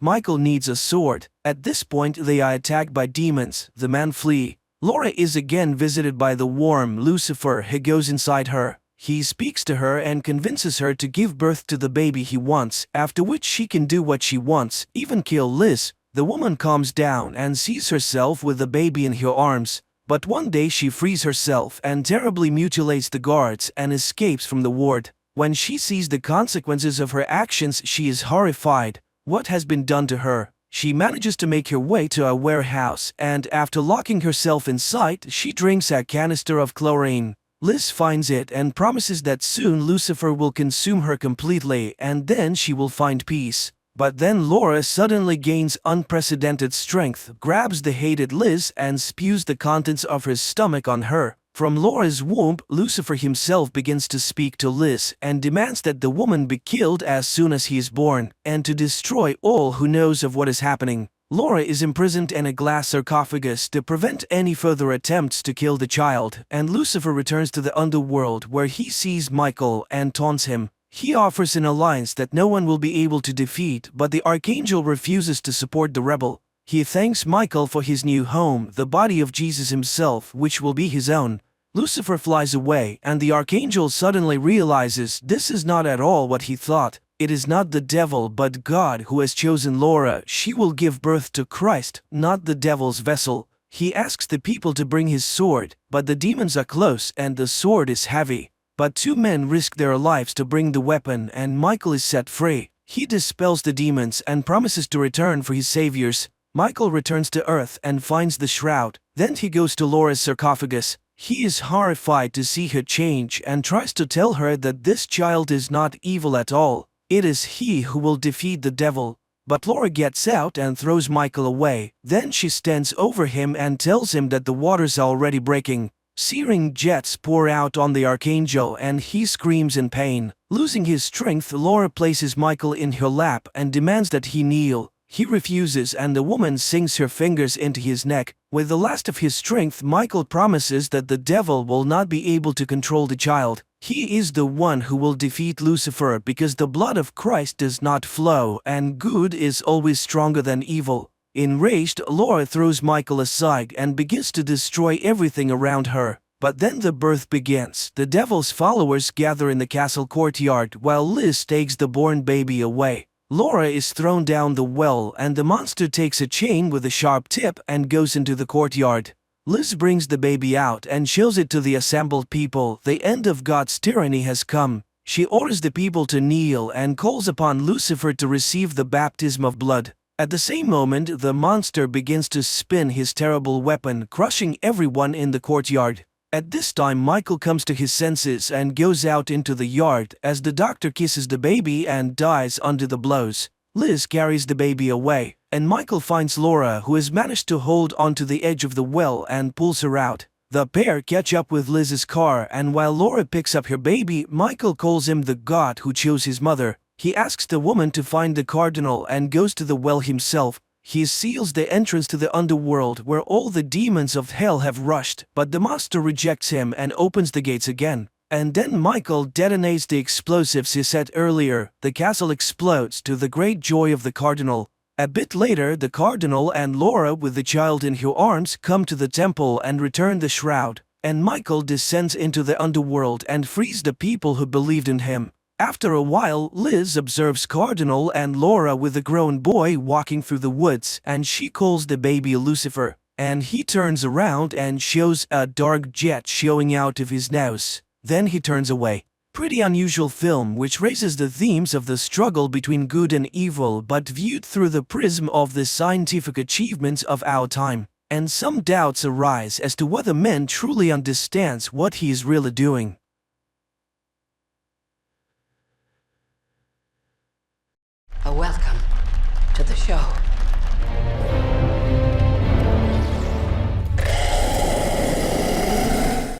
Michael needs a sword. At this point, they are attacked by demons. The men flee. Laura is again visited by the worm Lucifer, who goes inside her. He speaks to her and convinces her to give birth to the baby he wants, after which she can do what she wants, even kill Liz. The woman calms down and sees herself with the baby in her arms. But one day she frees herself and terribly mutilates the guards and escapes from the ward. When she sees the consequences of her actions, she is horrified. What has been done to her? She manages to make her way to a warehouse, and after locking herself inside, she drinks a canister of chlorine. Liz finds it and promises that soon Lucifer will consume her completely, and then she will find peace. But then Laura suddenly gains unprecedented strength, grabs the hated Liz, and spews the contents of her stomach on her. From Laura's womb, Lucifer himself begins to speak to Liz and demands that the woman be killed as soon as he is born, and to destroy all who knows of what is happening. Laura is imprisoned in a glass sarcophagus to prevent any further attempts to kill the child, and Lucifer returns to the underworld where he sees Michael and taunts him. He offers an alliance that no one will be able to defeat, but the archangel refuses to support the rebel. He thanks Michael for his new home, the body of Jesus himself, which will be his own. Lucifer flies away, and the archangel suddenly realizes this is not at all what he thought. It is not the devil but God who has chosen Laura. She will give birth to Christ, not the devil's vessel. He asks the people to bring his sword, but the demons are close and the sword is heavy. But two men risk their lives to bring the weapon, and Michael is set free. He dispels the demons and promises to return for his saviors. Michael returns to Earth and finds the shroud. Then he goes to Laura's sarcophagus. He is horrified to see her change and tries to tell her that this child is not evil at all. It is he who will defeat the devil. But Laura gets out and throws Michael away. Then she stands over him and tells him that the waters are already breaking. Searing jets pour out on the archangel and he screams in pain. Losing his strength, Laura places Michael in her lap and demands that he kneel. He refuses and the woman sinks her fingers into his neck. With the last of his strength, Michael promises that the devil will not be able to control the child. He is the one who will defeat Lucifer because the blood of Christ does not flow and good is always stronger than evil. Enraged, Laura throws Michael aside and begins to destroy everything around her. But then the birth begins. The devil's followers gather in the castle courtyard while Liz takes the born baby away. Laura is thrown down the well and the monster takes a chain with a sharp tip and goes into the courtyard. Liz brings the baby out and shows it to the assembled people. The end of God's tyranny has come. She orders the people to kneel and calls upon Lucifer to receive the baptism of blood. At the same moment, the monster begins to spin his terrible weapon, crushing everyone in the courtyard. At this time, Michael comes to his senses and goes out into the yard as the doctor kisses the baby and dies under the blows. Liz carries the baby away, and Michael finds Laura, who has managed to hold onto the edge of the well, and pulls her out. The pair catch up with Liz's car, and while Laura picks up her baby, Michael calls him the God who chose his mother. He asks the woman to find the cardinal and goes to the well himself. He seals the entrance to the underworld where all the demons of hell have rushed, but the monster rejects him and opens the gates again. And then Michael detonates the explosives he set earlier. The castle explodes to the great joy of the cardinal. A bit later, the cardinal and Laura with the child in her arms come to the temple and return the shroud. And Michael descends into the underworld and frees the people who believed in him. After a while, Liz observes Cardinal and Laura with a grown boy walking through the woods, and she calls the baby Lucifer. And he turns around and shows a dark jet showing out of his nose. Then he turns away. Pretty unusual film which raises the themes of the struggle between good and evil, but viewed through the prism of the scientific achievements of our time. And some doubts arise as to whether man truly understands what he is really doing. welcome to the show.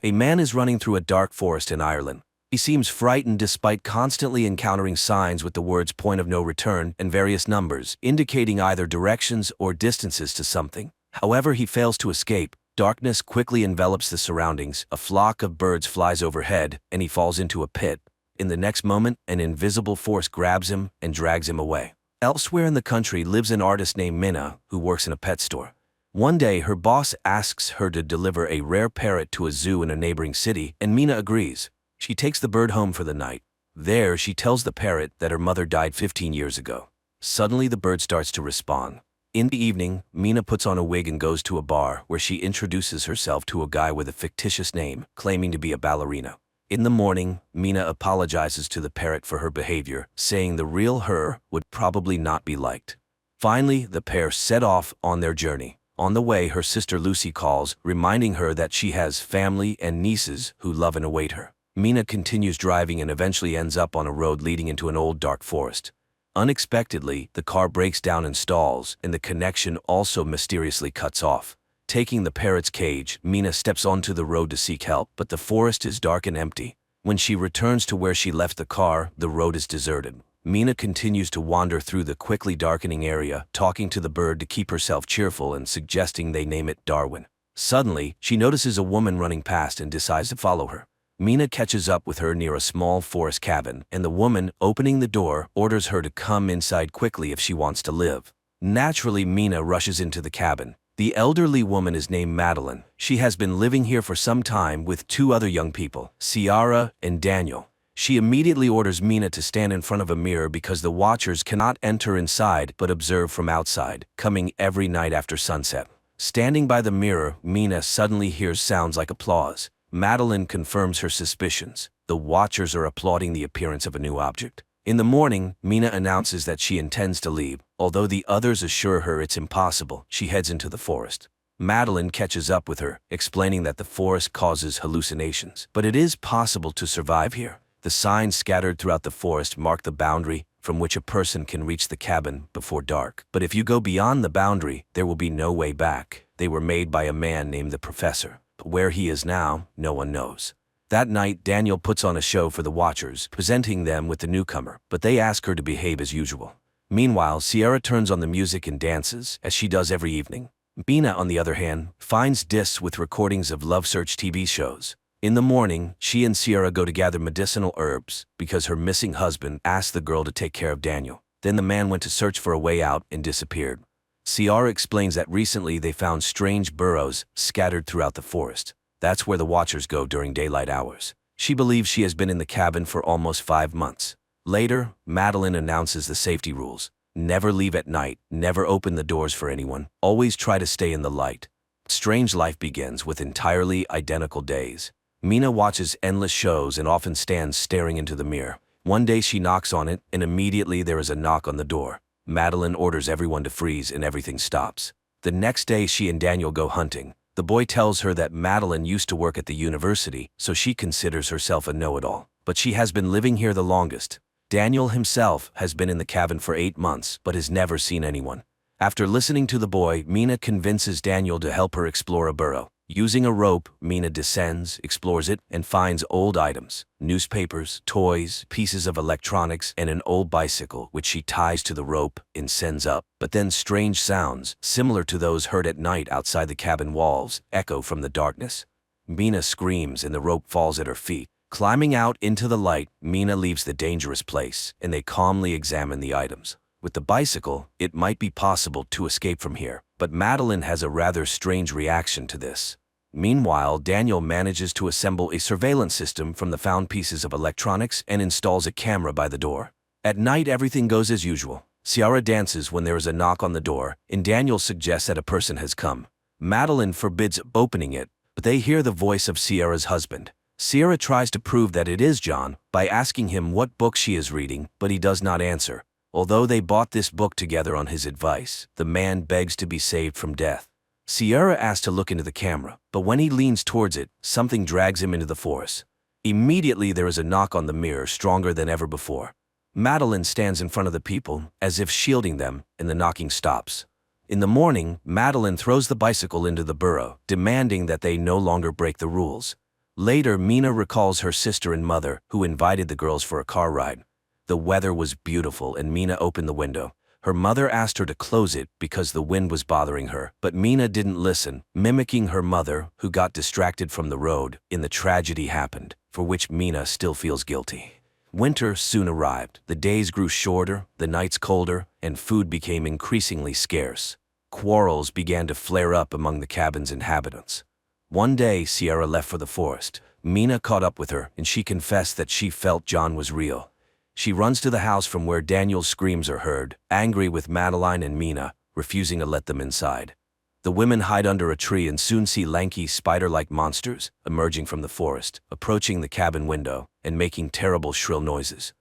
A man is running through a dark forest in Ireland. He seems frightened despite constantly encountering signs with the words "point of no return" and various numbers, indicating either directions or distances to something. However, he fails to escape. Darkness quickly envelops the surroundings, a flock of birds flies overhead, and he falls into a pit. In the next moment, an invisible force grabs him and drags him away. Elsewhere in the country lives an artist named Minna, who works in a pet store. One day, her boss asks her to deliver a rare parrot to a zoo in a neighboring city, and Minna agrees. She takes the bird home for the night. There, she tells the parrot that her mother died 15 years ago. Suddenly, the bird starts to respond. In the evening, Minna puts on a wig and goes to a bar where she introduces herself to a guy with a fictitious name, claiming to be a ballerina. In the morning, Minna apologizes to the parrot for her behavior, saying the real her would probably not be liked. Finally, the pair set off on their journey. On the way, her sister Lucy calls, reminding her that she has family and nieces who love and await her. Minna continues driving and eventually ends up on a road leading into an old dark forest. Unexpectedly, the car breaks down and stalls, and the connection also mysteriously cuts off. Taking the parrot's cage, Minna steps onto the road to seek help, but the forest is dark and empty. When she returns to where she left the car, the road is deserted. Minna continues to wander through the quickly darkening area, talking to the bird to keep herself cheerful and suggesting they name it Darwin. Suddenly, she notices a woman running past and decides to follow her. Minna catches up with her near a small forest cabin, and the woman, opening the door, orders her to come inside quickly if she wants to live. Naturally, Minna rushes into the cabin. The elderly woman is named Madeline. She has been living here for some time with two other young people, Ciara and Daniel. She immediately orders Minna to stand in front of a mirror because the watchers cannot enter inside but observe from outside, coming every night after sunset. Standing by the mirror, Minna suddenly hears sounds like applause. Madeline confirms her suspicions. The watchers are applauding the appearance of a new object. In the morning, Minna announces that she intends to leave. Although the others assure her it's impossible, she heads into the forest. Madeline catches up with her, explaining that the forest causes hallucinations, but it is possible to survive here. The signs scattered throughout the forest mark the boundary from which a person can reach the cabin before dark. But if you go beyond the boundary, there will be no way back. They were made by a man named the Professor, but where he is now, no one knows. That night, Daniel puts on a show for the watchers, presenting them with the newcomer, but they ask her to behave as usual. Meanwhile, Ciara turns on the music and dances, as she does every evening. Minna, on the other hand, finds discs with recordings of Love Search TV shows. In the morning, she and Ciara go to gather medicinal herbs because her missing husband asked the girl to take care of Daniel. Then the man went to search for a way out and disappeared. Ciara explains that recently they found strange burrows scattered throughout the forest. That's where the watchers go during daylight hours. She believes she has been in the cabin for almost 5 months. Later, Madeline announces the safety rules. Never leave at night, never open the doors for anyone, always try to stay in the light. Strange life begins with entirely identical days. Minna watches endless shows and often stands staring into the mirror. One day she knocks on it, and immediately there is a knock on the door. Madeline orders everyone to freeze and everything stops. The next day she and Daniel go hunting. The boy tells her that Madeline used to work at the university, so she considers herself a know-it-all. But she has been living here the longest. Daniel himself has been in the cabin for 8 months, but has never seen anyone. After listening to the boy, Minna convinces Daniel to help her explore a burrow. Using a rope, Minna descends, explores it, and finds old items, newspapers, toys, pieces of electronics, and an old bicycle, which she ties to the rope and sends up. But then strange sounds, similar to those heard at night outside the cabin walls, echo from the darkness. Minna screams and the rope falls at her feet. Climbing out into the light, Minna leaves the dangerous place, and they calmly examine the items. With the bicycle, it might be possible to escape from here, but Madeline has a rather strange reaction to this. Meanwhile, Daniel manages to assemble a surveillance system from the found pieces of electronics and installs a camera by the door. At night, everything goes as usual. Ciara dances when there is a knock on the door, and Daniel suggests that a person has come. Madeline forbids opening it, but they hear the voice of Ciara's husband. Ciara tries to prove that it is John by asking him what book she is reading, but he does not answer. Although they bought this book together on his advice, the man begs to be saved from death. Ciara asks to look into the camera, but when he leans towards it, something drags him into the forest. Immediately there is a knock on the mirror stronger than ever before. Madeline stands in front of the people, as if shielding them, and the knocking stops. In the morning, Madeline throws the bicycle into the burrow, demanding that they no longer break the rules. Later, Mina recalls her sister and mother, who invited the girls for a car ride. The weather was beautiful and Mina opened the window. Her mother asked her to close it because the wind was bothering her, but Mina didn't listen, mimicking her mother, who got distracted from the road. The tragedy happened, for which Mina still feels guilty. Winter soon arrived. The days grew shorter, the nights colder, and food became increasingly scarce. Quarrels began to flare up among the cabin's inhabitants. One day, Sierra left for the forest. Mina caught up with her, and she confessed that she felt John was real. She runs to the house from where Daniel's screams are heard, angry with Madeline and Mina, refusing to let them inside. The women hide under a tree and soon see lanky, spider-like monsters emerging from the forest, approaching the cabin window, and making terrible shrill noises.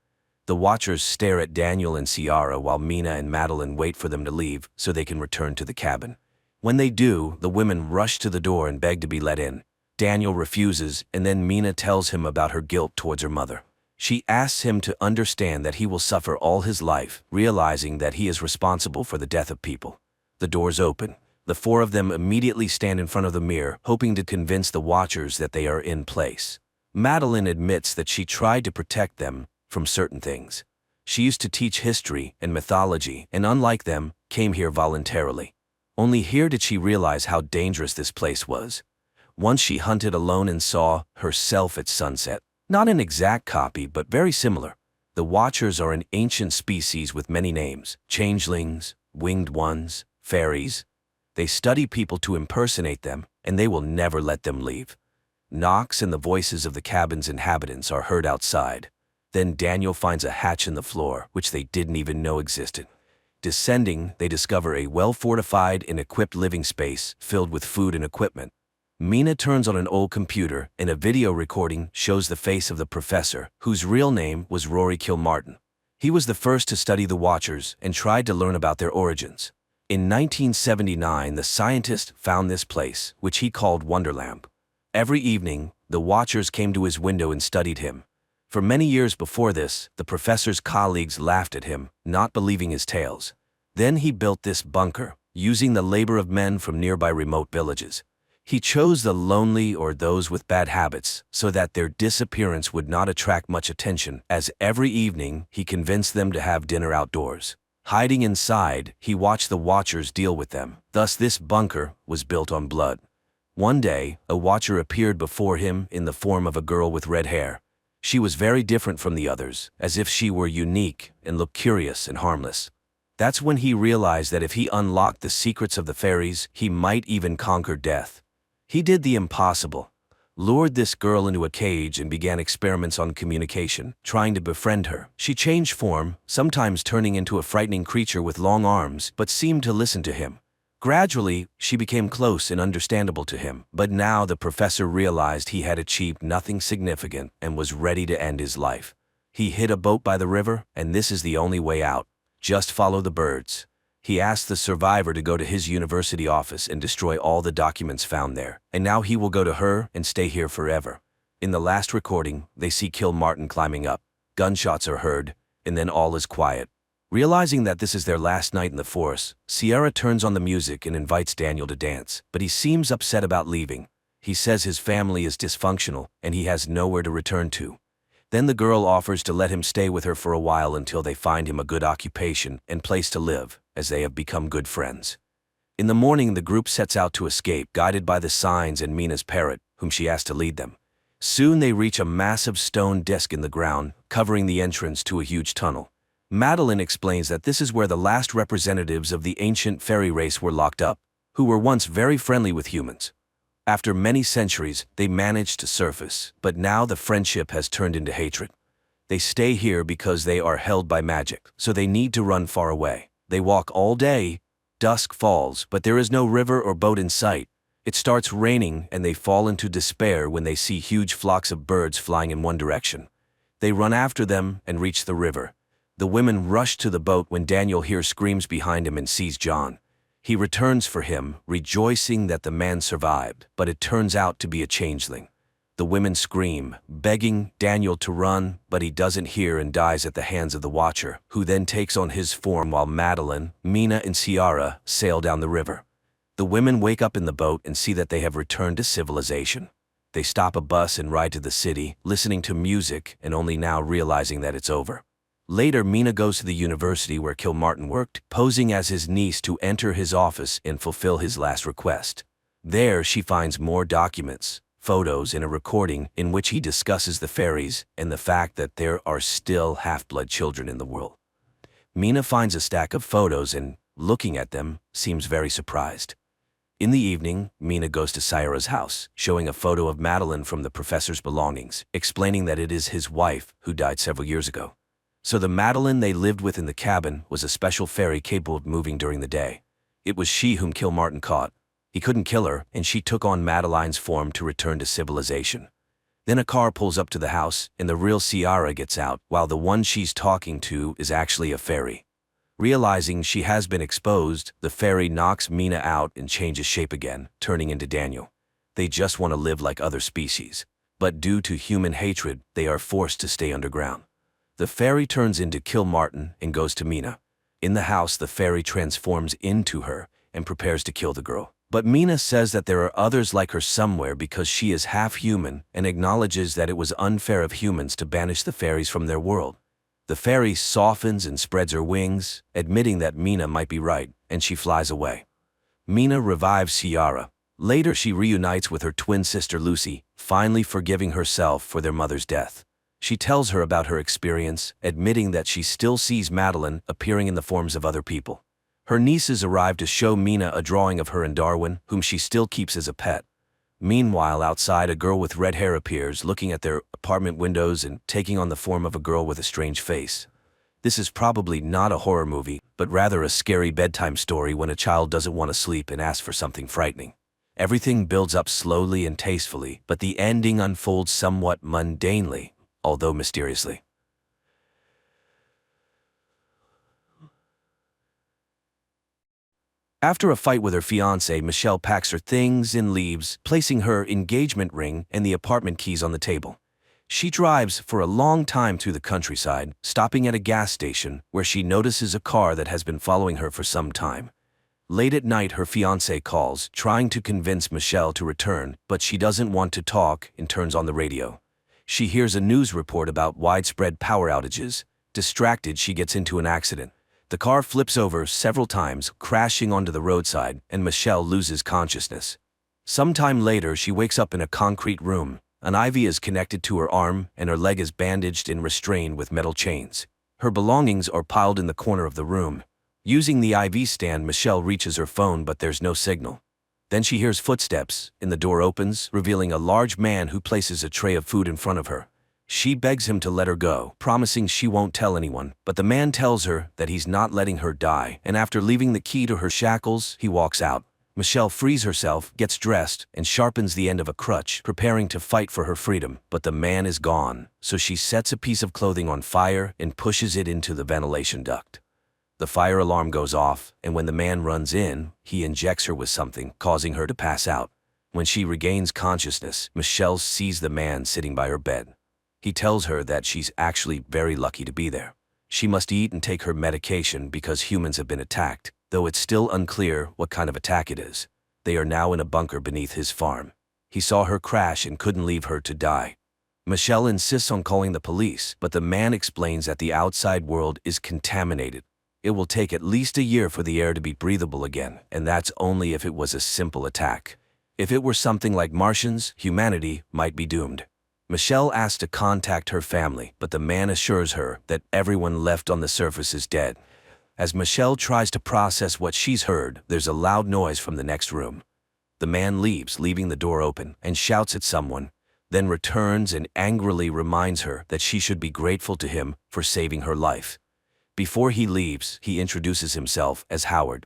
The watchers stare at Daniel and Sierra while Mina and Madeline wait for them to leave so they can return to the cabin. When they do, the women rush to the door and beg to be let in. Daniel refuses, and then Mina tells him about her guilt towards her mother. She asks him to understand that he will suffer all his life, realizing that he is responsible for the death of people. The doors open. The four of them immediately stand in front of the mirror, hoping to convince the watchers that they are in place. Madeline admits that she tried to protect them from certain things. She used to teach history and mythology, and unlike them, came here voluntarily. Only here did she realize how dangerous this place was. Once she hunted alone and saw herself at sunset. Not an exact copy, but very similar. The Watchers are an ancient species with many names: changelings, winged ones, fairies. They study people to impersonate them, and they will never let them leave. Knocks and the voices of the cabin's inhabitants are heard outside. Then Daniel finds a hatch in the floor, which they didn't even know existed. Descending, they discover a well-fortified and equipped living space filled with food and equipment. Mina turns on an old computer, and a video recording shows the face of the professor, whose real name was Rory Kilmartin. He was the first to study the Watchers and tried to learn about their origins. In 1979, the scientist found this place, which he called Wonderlamp. Every evening, the Watchers came to his window and studied him. For many years before this, the professor's colleagues laughed at him, not believing his tales. Then he built this bunker, using the labor of men from nearby remote villages. He chose the lonely or those with bad habits so that their disappearance would not attract much attention, as every evening he convinced them to have dinner outdoors. Hiding inside, he watched the Watchers deal with them. Thus this bunker was built on blood. One day, a Watcher appeared before him in the form of a girl with red hair. She was very different from the others, as if she were unique and looked curious and harmless. That's when he realized that if he unlocked the secrets of the fairies, he might even conquer death. He did the impossible, lured this girl into a cage and began experiments on communication, trying to befriend her. She changed form, sometimes turning into a frightening creature with long arms, but seemed to listen to him. Gradually, she became close and understandable to him, but now the professor realized he had achieved nothing significant and was ready to end his life. He hid a boat by the river, and this is the only way out. Just follow the birds. He asked the survivor to go to his university office and destroy all the documents found there, and now he will go to her and stay here forever. In the last recording, they see Kilmartin climbing up. Gunshots are heard, and then all is quiet. Realizing that this is their last night in the forest, Sierra turns on the music and invites Daniel to dance, but he seems upset about leaving. He says his family is dysfunctional and he has nowhere to return to. Then the girl offers to let him stay with her for a while until they find him a good occupation and place to live, as they have become good friends. In the morning, the group sets out to escape, guided by the signs and Mina's parrot, whom she asked to lead them. Soon they reach a massive stone disc in the ground, covering the entrance to a huge tunnel. Madeline explains that this is where the last representatives of the ancient fairy race were locked up, who were once very friendly with humans. After many centuries, they managed to surface, but now the friendship has turned into hatred. They stay here because they are held by magic, so they need to run far away. They walk all day. Dusk falls, but there is no river or boat in sight. It starts raining, and they fall into despair when they see huge flocks of birds flying in one direction. They run after them and reach the river. The women rush to the boat when Daniel hears screams behind him and sees John. He returns for him, rejoicing that the man survived, but it turns out to be a changeling. The women scream, begging Daniel to run, but he doesn't hear and dies at the hands of the Watcher, who then takes on his form while Madeline, Mina, and Ciara sail down the river. The women wake up in the boat and see that they have returned to civilization. They stop a bus and ride to the city, listening to music and only now realizing that it's over. Later, Mina goes to the university where Kilmartin worked, posing as his niece to enter his office and fulfill his last request. There, she finds more documents, photos, and a recording in which he discusses the fairies and the fact that there are still half-blood children in the world. Mina finds a stack of photos and, looking at them, seems very surprised. In the evening, Mina goes to Ciara's house, showing a photo of Madeline from the professor's belongings, explaining that it is his wife who died several years ago. So the Madeline they lived with in the cabin was a special fairy capable of moving during the day. It was she whom Kilmartin caught. He couldn't kill her, and she took on Madeline's form to return to civilization. Then a car pulls up to the house, and the real Ciara gets out, while the one she's talking to is actually a fairy. Realizing she has been exposed, the fairy knocks Mina out and changes shape again, turning into Daniel. They just want to live like other species, but due to human hatred, they are forced to stay underground. The fairy turns into Kilmartin and goes to Mina. In the house, the fairy transforms into her and prepares to kill the girl. But Mina says that there are others like her somewhere because she is half human and acknowledges that it was unfair of humans to banish the fairies from their world. The fairy softens and spreads her wings, admitting that Mina might be right, and she flies away. Mina revives Ciara. Later, she reunites with her twin sister Lucy, finally forgiving herself for their mother's death. She tells her about her experience, admitting that she still sees Madeline appearing in the forms of other people. Her nieces arrive to show Mina a drawing of her and Darwin, whom she still keeps as a pet. Meanwhile, outside, a girl with red hair appears, looking at their apartment windows and taking on the form of a girl with a strange face. This is probably not a horror movie, but rather a scary bedtime story when a child doesn't want to sleep and asks for something frightening. Everything builds up slowly and tastefully, but the ending unfolds somewhat mundanely, although mysteriously. After a fight with her fiancé, Michelle packs her things and leaves, placing her engagement ring and the apartment keys on the table. She drives for a long time through the countryside, stopping at a gas station where she notices a car that has been following her for some time. Late at night, her fiancé calls, trying to convince Michelle to return, but she doesn't want to talk and turns on the radio. She hears a news report about widespread power outages. Distracted, she gets into an accident. The car flips over several times, crashing onto the roadside, and Michelle loses consciousness. Sometime later, she wakes up in a concrete room. An IV is connected to her arm, and her leg is bandaged and restrained with metal chains. Her belongings are piled in the corner of the room. Using the IV stand, Michelle reaches her phone, but there's no signal. Then she hears footsteps, and the door opens, revealing a large man who places a tray of food in front of her. She begs him to let her go, promising she won't tell anyone, but the man tells her that he's not letting her die, and after leaving the key to her shackles, he walks out. Michelle frees herself, gets dressed, and sharpens the end of a crutch, preparing to fight for her freedom, but the man is gone, so she sets a piece of clothing on fire and pushes it into the ventilation duct. The fire alarm goes off, and when the man runs in, he injects her with something, causing her to pass out. When she regains consciousness, Michelle sees the man sitting by her bed. He tells her that she's actually very lucky to be there. She must eat and take her medication because humans have been attacked, though it's still unclear what kind of attack it is. They are now in a bunker beneath his farm. He saw her crash and couldn't leave her to die. Michelle insists on calling the police, but the man explains that the outside world is contaminated. It will take at least a year for the air to be breathable again, and that's only if it was a simple attack. If it were something like Martians, humanity might be doomed. Michelle asks to contact her family, but the man assures her that everyone left on the surface is dead. As Michelle tries to process what she's heard, there's a loud noise from the next room. The man leaves, leaving the door open, and shouts at someone, then returns and angrily reminds her that she should be grateful to him for saving her life. Before he leaves, he introduces himself as Howard.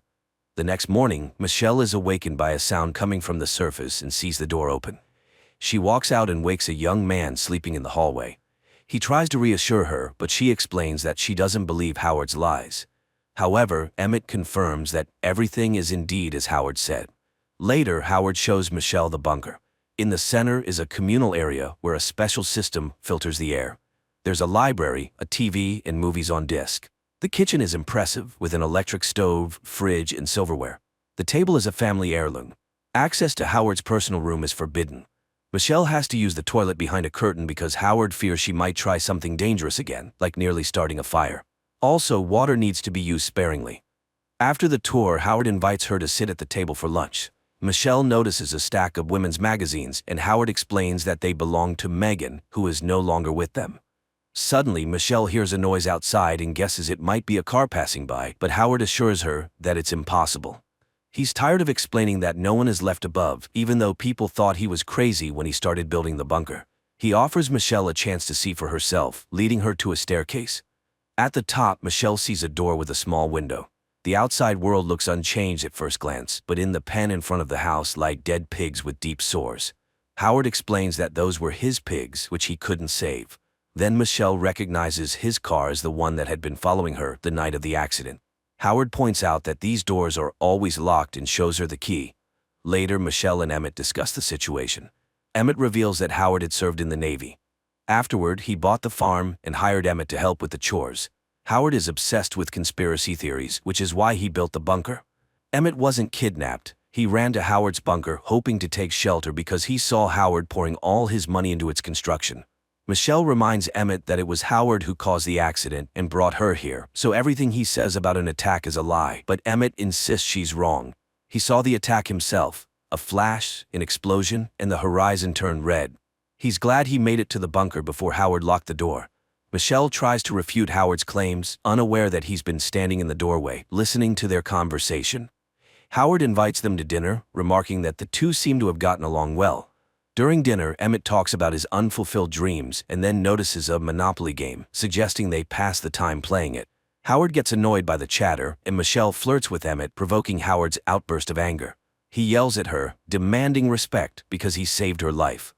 The next morning, Michelle is awakened by a sound coming from the surface and sees the door open. She walks out and wakes a young man sleeping in the hallway. He tries to reassure her, but she explains that she doesn't believe Howard's lies. However, Emmett confirms that everything is indeed as Howard said. Later, Howard shows Michelle the bunker. In the center is a communal area where a special system filters the air. There's a library, a TV, and movies on disc. The kitchen is impressive, with an electric stove, fridge, and silverware. The table is a family heirloom. Access to Howard's personal room is forbidden. Michelle has to use the toilet behind a curtain because Howard fears she might try something dangerous again, like nearly starting a fire. Also, water needs to be used sparingly. After the tour, Howard invites her to sit at the table for lunch. Michelle notices a stack of women's magazines, and Howard explains that they belong to Megan, who is no longer with them. Suddenly, Michelle hears a noise outside and guesses it might be a car passing by, but Howard assures her that it's impossible. He's tired of explaining that no one is left above, even though people thought he was crazy when he started building the bunker. He offers Michelle a chance to see for herself, leading her to a staircase. At the top, Michelle sees a door with a small window. The outside world looks unchanged at first glance, but in the pen in front of the house lie dead pigs with deep sores. Howard explains that those were his pigs, which he couldn't save. Then Michelle recognizes his car as the one that had been following her the night of the accident. Howard points out that these doors are always locked and shows her the key. Later, Michelle and Emmett discuss the situation. Emmett reveals that Howard had served in the Navy. Afterward, he bought the farm and hired Emmett to help with the chores. Howard is obsessed with conspiracy theories, which is why he built the bunker. Emmett wasn't kidnapped. He ran to Howard's bunker, hoping to take shelter because he saw Howard pouring all his money into its construction. Michelle reminds Emmett that it was Howard who caused the accident and brought her here, so everything he says about an attack is a lie, but Emmett insists she's wrong. He saw the attack himself, a flash, an explosion, and the horizon turned red. He's glad he made it to the bunker before Howard locked the door. Michelle tries to refute Howard's claims, unaware that he's been standing in the doorway, listening to their conversation. Howard invites them to dinner, remarking that the two seem to have gotten along well. During dinner, Emmett talks about his unfulfilled dreams and then notices a Monopoly game, suggesting they pass the time playing it. Howard gets annoyed by the chatter, and Michelle flirts with Emmett, provoking Howard's outburst of anger. He yells at her, demanding respect because he saved her life.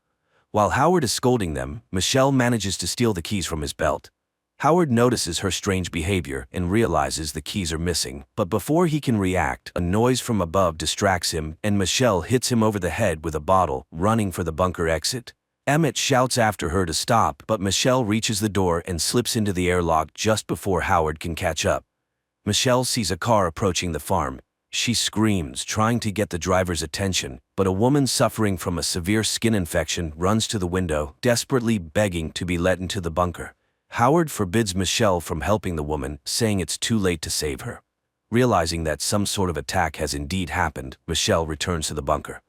While Howard is scolding them, Michelle manages to steal the keys from his belt. Howard notices her strange behavior and realizes the keys are missing, but before he can react, a noise from above distracts him and Michelle hits him over the head with a bottle, running for the bunker exit. Emmett shouts after her to stop, but Michelle reaches the door and slips into the airlock just before Howard can catch up. Michelle sees a car approaching the farm. She screams, trying to get the driver's attention, but a woman suffering from a severe skin infection runs to the window, desperately begging to be let into the bunker. Howard forbids Michelle from helping the woman, saying it's too late to save her. Realizing that some sort of attack has indeed happened, Michelle returns to the bunker.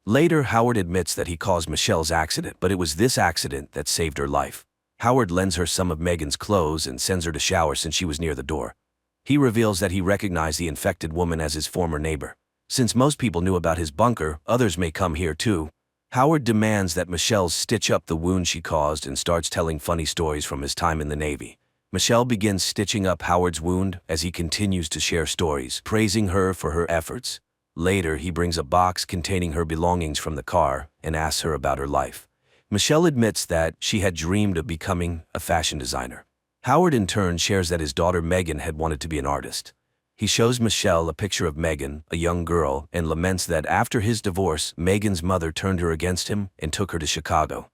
Later, Howard admits that he caused Michelle's accident, but it was this accident that saved her life. Howard lends her some of Megan's clothes and sends her to shower since she was near the door. He reveals that he recognized the infected woman as his former neighbor. Since most people knew about his bunker, others may come here too. Howard demands that Michelle stitch up the wound she caused and starts telling funny stories from his time in the Navy. Michelle begins stitching up Howard's wound as he continues to share stories, praising her for her efforts. Later, he brings a box containing her belongings from the car and asks her about her life. Michelle admits that she had dreamed of becoming a fashion designer. Howard in turn shares that his daughter Megan had wanted to be an artist. He shows Michelle a picture of Megan, a young girl, and laments that after his divorce, Megan's mother turned her against him and took her to Chicago.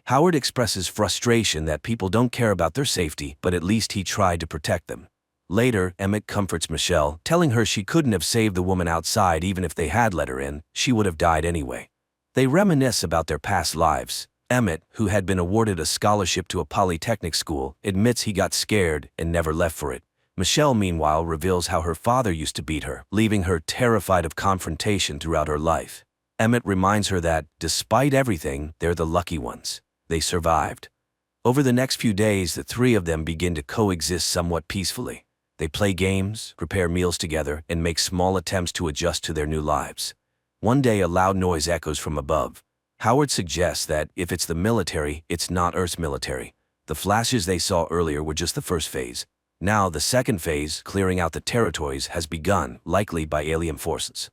Howard expresses frustration that people don't care about their safety, but at least he tried to protect them. Later, Emmett comforts Michelle, telling her she couldn't have saved the woman outside even if they had let her in, she would have died anyway. They reminisce about their past lives. Emmett, who had been awarded a scholarship to a polytechnic school, admits he got scared and never left for it. Michelle, meanwhile, reveals how her father used to beat her, leaving her terrified of confrontation throughout her life. Emmett reminds her that, despite everything, they're the lucky ones. They survived. Over the next few days, the three of them begin to coexist somewhat peacefully. They play games, prepare meals together, and make small attempts to adjust to their new lives. One day, a loud noise echoes from above. Howard suggests that, if it's the military, it's not Earth's military. The flashes they saw earlier were just the first phase. Now, the second phase, clearing out the territories, has begun, likely by alien forces.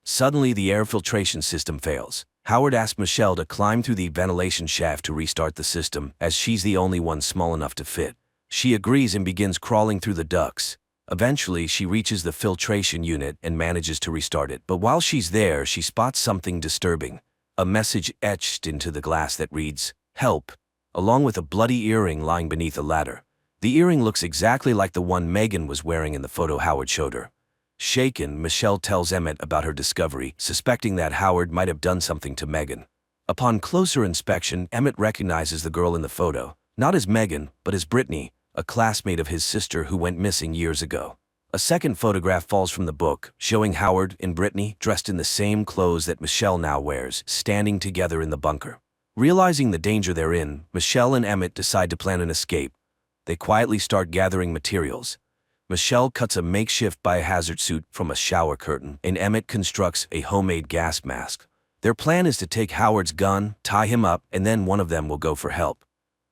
Suddenly, the air filtration system fails. Howard asks Michelle to climb through the ventilation shaft to restart the system, as she's the only one small enough to fit. She agrees and begins crawling through the ducts. Eventually, she reaches the filtration unit and manages to restart it. But while she's there, she spots something disturbing. a message etched into the glass that reads, "Help," along with a bloody earring lying beneath a ladder. The earring looks exactly like the one Megan was wearing in the photo Howard showed her. Shaken, Michelle tells Emmett about her discovery, suspecting that Howard might have done something to Megan. Upon closer inspection, Emmett recognizes the girl in the photo, not as Megan, but as Brittany, a classmate of his sister who went missing years ago. A second photograph falls from the book, showing Howard and Brittany dressed in the same clothes that Michelle now wears, standing together in the bunker. Realizing the danger they're in, Michelle and Emmett decide to plan an escape. They quietly start gathering materials. Michelle cuts a makeshift biohazard suit from a shower curtain, and Emmett constructs a homemade gas mask. Their plan is to take Howard's gun, tie him up, and then one of them will go for help.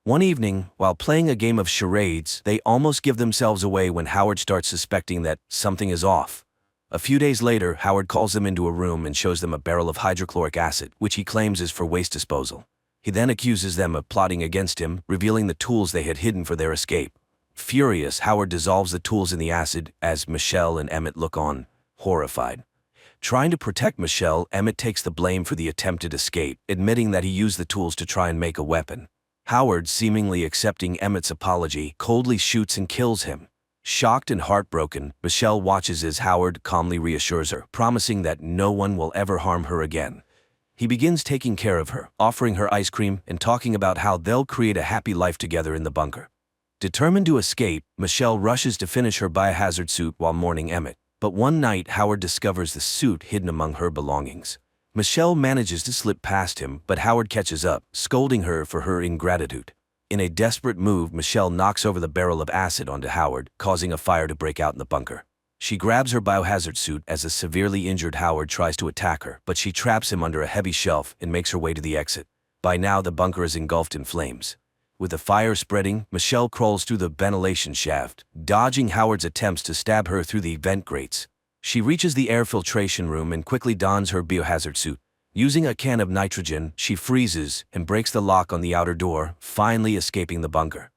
One evening, while playing a game of charades, they almost give themselves away when Howard starts suspecting that something is off. A few days later, Howard calls them into a room and shows them a barrel of hydrochloric acid, which he claims is for waste disposal. He then accuses them of plotting against him, revealing the tools they had hidden for their escape. Furious, Howard dissolves the tools in the acid as Michelle and Emmett look on, horrified. Trying to protect Michelle, Emmett takes the blame for the attempted escape, admitting that he used the tools to try and make a weapon. Howard, seemingly accepting Emmett's apology, coldly shoots and kills him. Shocked and heartbroken, Michelle watches as Howard calmly reassures her, promising that no one will ever harm her again. He begins taking care of her, offering her ice cream and talking about how they'll create a happy life together in the bunker. Determined to escape, Michelle rushes to finish her biohazard suit while mourning Emmett. But one night, Howard discovers the suit hidden among her belongings. Michelle manages to slip past him, but Howard catches up, scolding her for her ingratitude. In a desperate move, Michelle knocks over the barrel of acid onto Howard, causing a fire to break out in the bunker. She grabs her biohazard suit as a severely injured Howard tries to attack her, but she traps him under a heavy shelf and makes her way to the exit. By now, the bunker is engulfed in flames. With the fire spreading, Michelle crawls through the ventilation shaft, dodging Howard's attempts to stab her through the vent grates. She reaches the air filtration room and quickly dons her biohazard suit. Using a can of nitrogen, she freezes and breaks the lock on the outer door, finally escaping the bunker.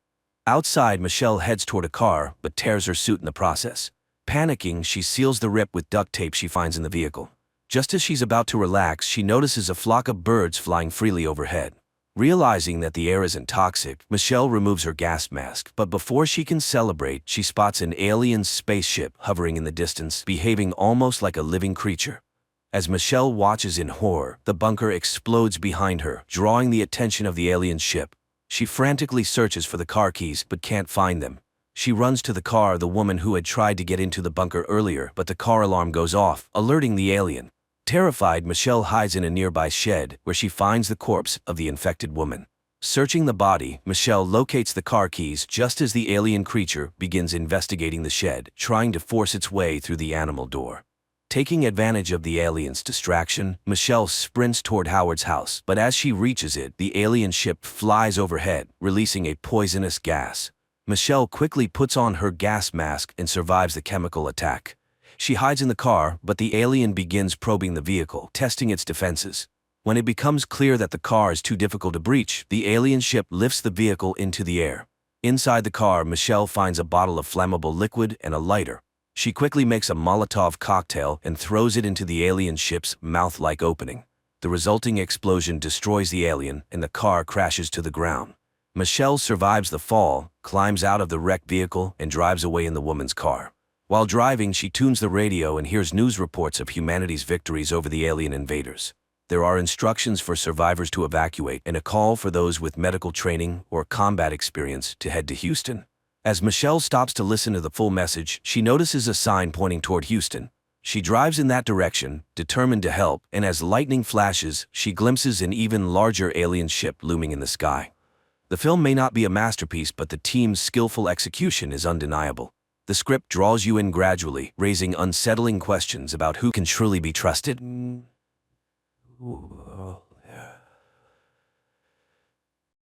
Outside, Michelle heads toward a car, but tears her suit in the process. Panicking, she seals the rip with duct tape she finds in the vehicle. Just as she's about to relax, she notices a flock of birds flying freely overhead. Realizing that the air isn't toxic, Michelle removes her gas mask, but before she can celebrate, she spots an alien spaceship hovering in the distance, behaving almost like a living creature. As Michelle watches in horror, the bunker explodes behind her, drawing the attention of the alien ship. She frantically searches for the car keys, but can't find them. She runs to the car of the woman who had tried to get into the bunker earlier, but the car alarm goes off, alerting the alien. Terrified, Michelle hides in a nearby shed, where she finds the corpse of the infected woman. Searching the body, Michelle locates the car keys just as the alien creature begins investigating the shed, trying to force its way through the animal door. Taking advantage of the alien's distraction, Michelle sprints toward Howard's house, but as she reaches it, the alien ship flies overhead, releasing a poisonous gas. Michelle quickly puts on her gas mask and survives the chemical attack. She hides in the car, but the alien begins probing the vehicle, testing its defenses. When it becomes clear that the car is too difficult to breach, the alien ship lifts the vehicle into the air. Inside the car, Michelle finds a bottle of flammable liquid and a lighter. She quickly makes a Molotov cocktail and throws it into the alien ship's mouth-like opening. The resulting explosion destroys the alien, and the car crashes to the ground. Michelle survives the fall, climbs out of the wrecked vehicle, and drives away in the woman's car. While driving, she tunes the radio and hears news reports of humanity's victories over the alien invaders. There are instructions for survivors to evacuate and a call for those with medical training or combat experience to head to Houston. As Michelle stops to listen to the full message, she notices a sign pointing toward Houston. She drives in that direction, determined to help, and as lightning flashes, she glimpses an even larger alien ship looming in the sky. The film may not be a masterpiece, but the team's skillful execution is undeniable. The script draws you in gradually, raising unsettling questions about who can truly be trusted.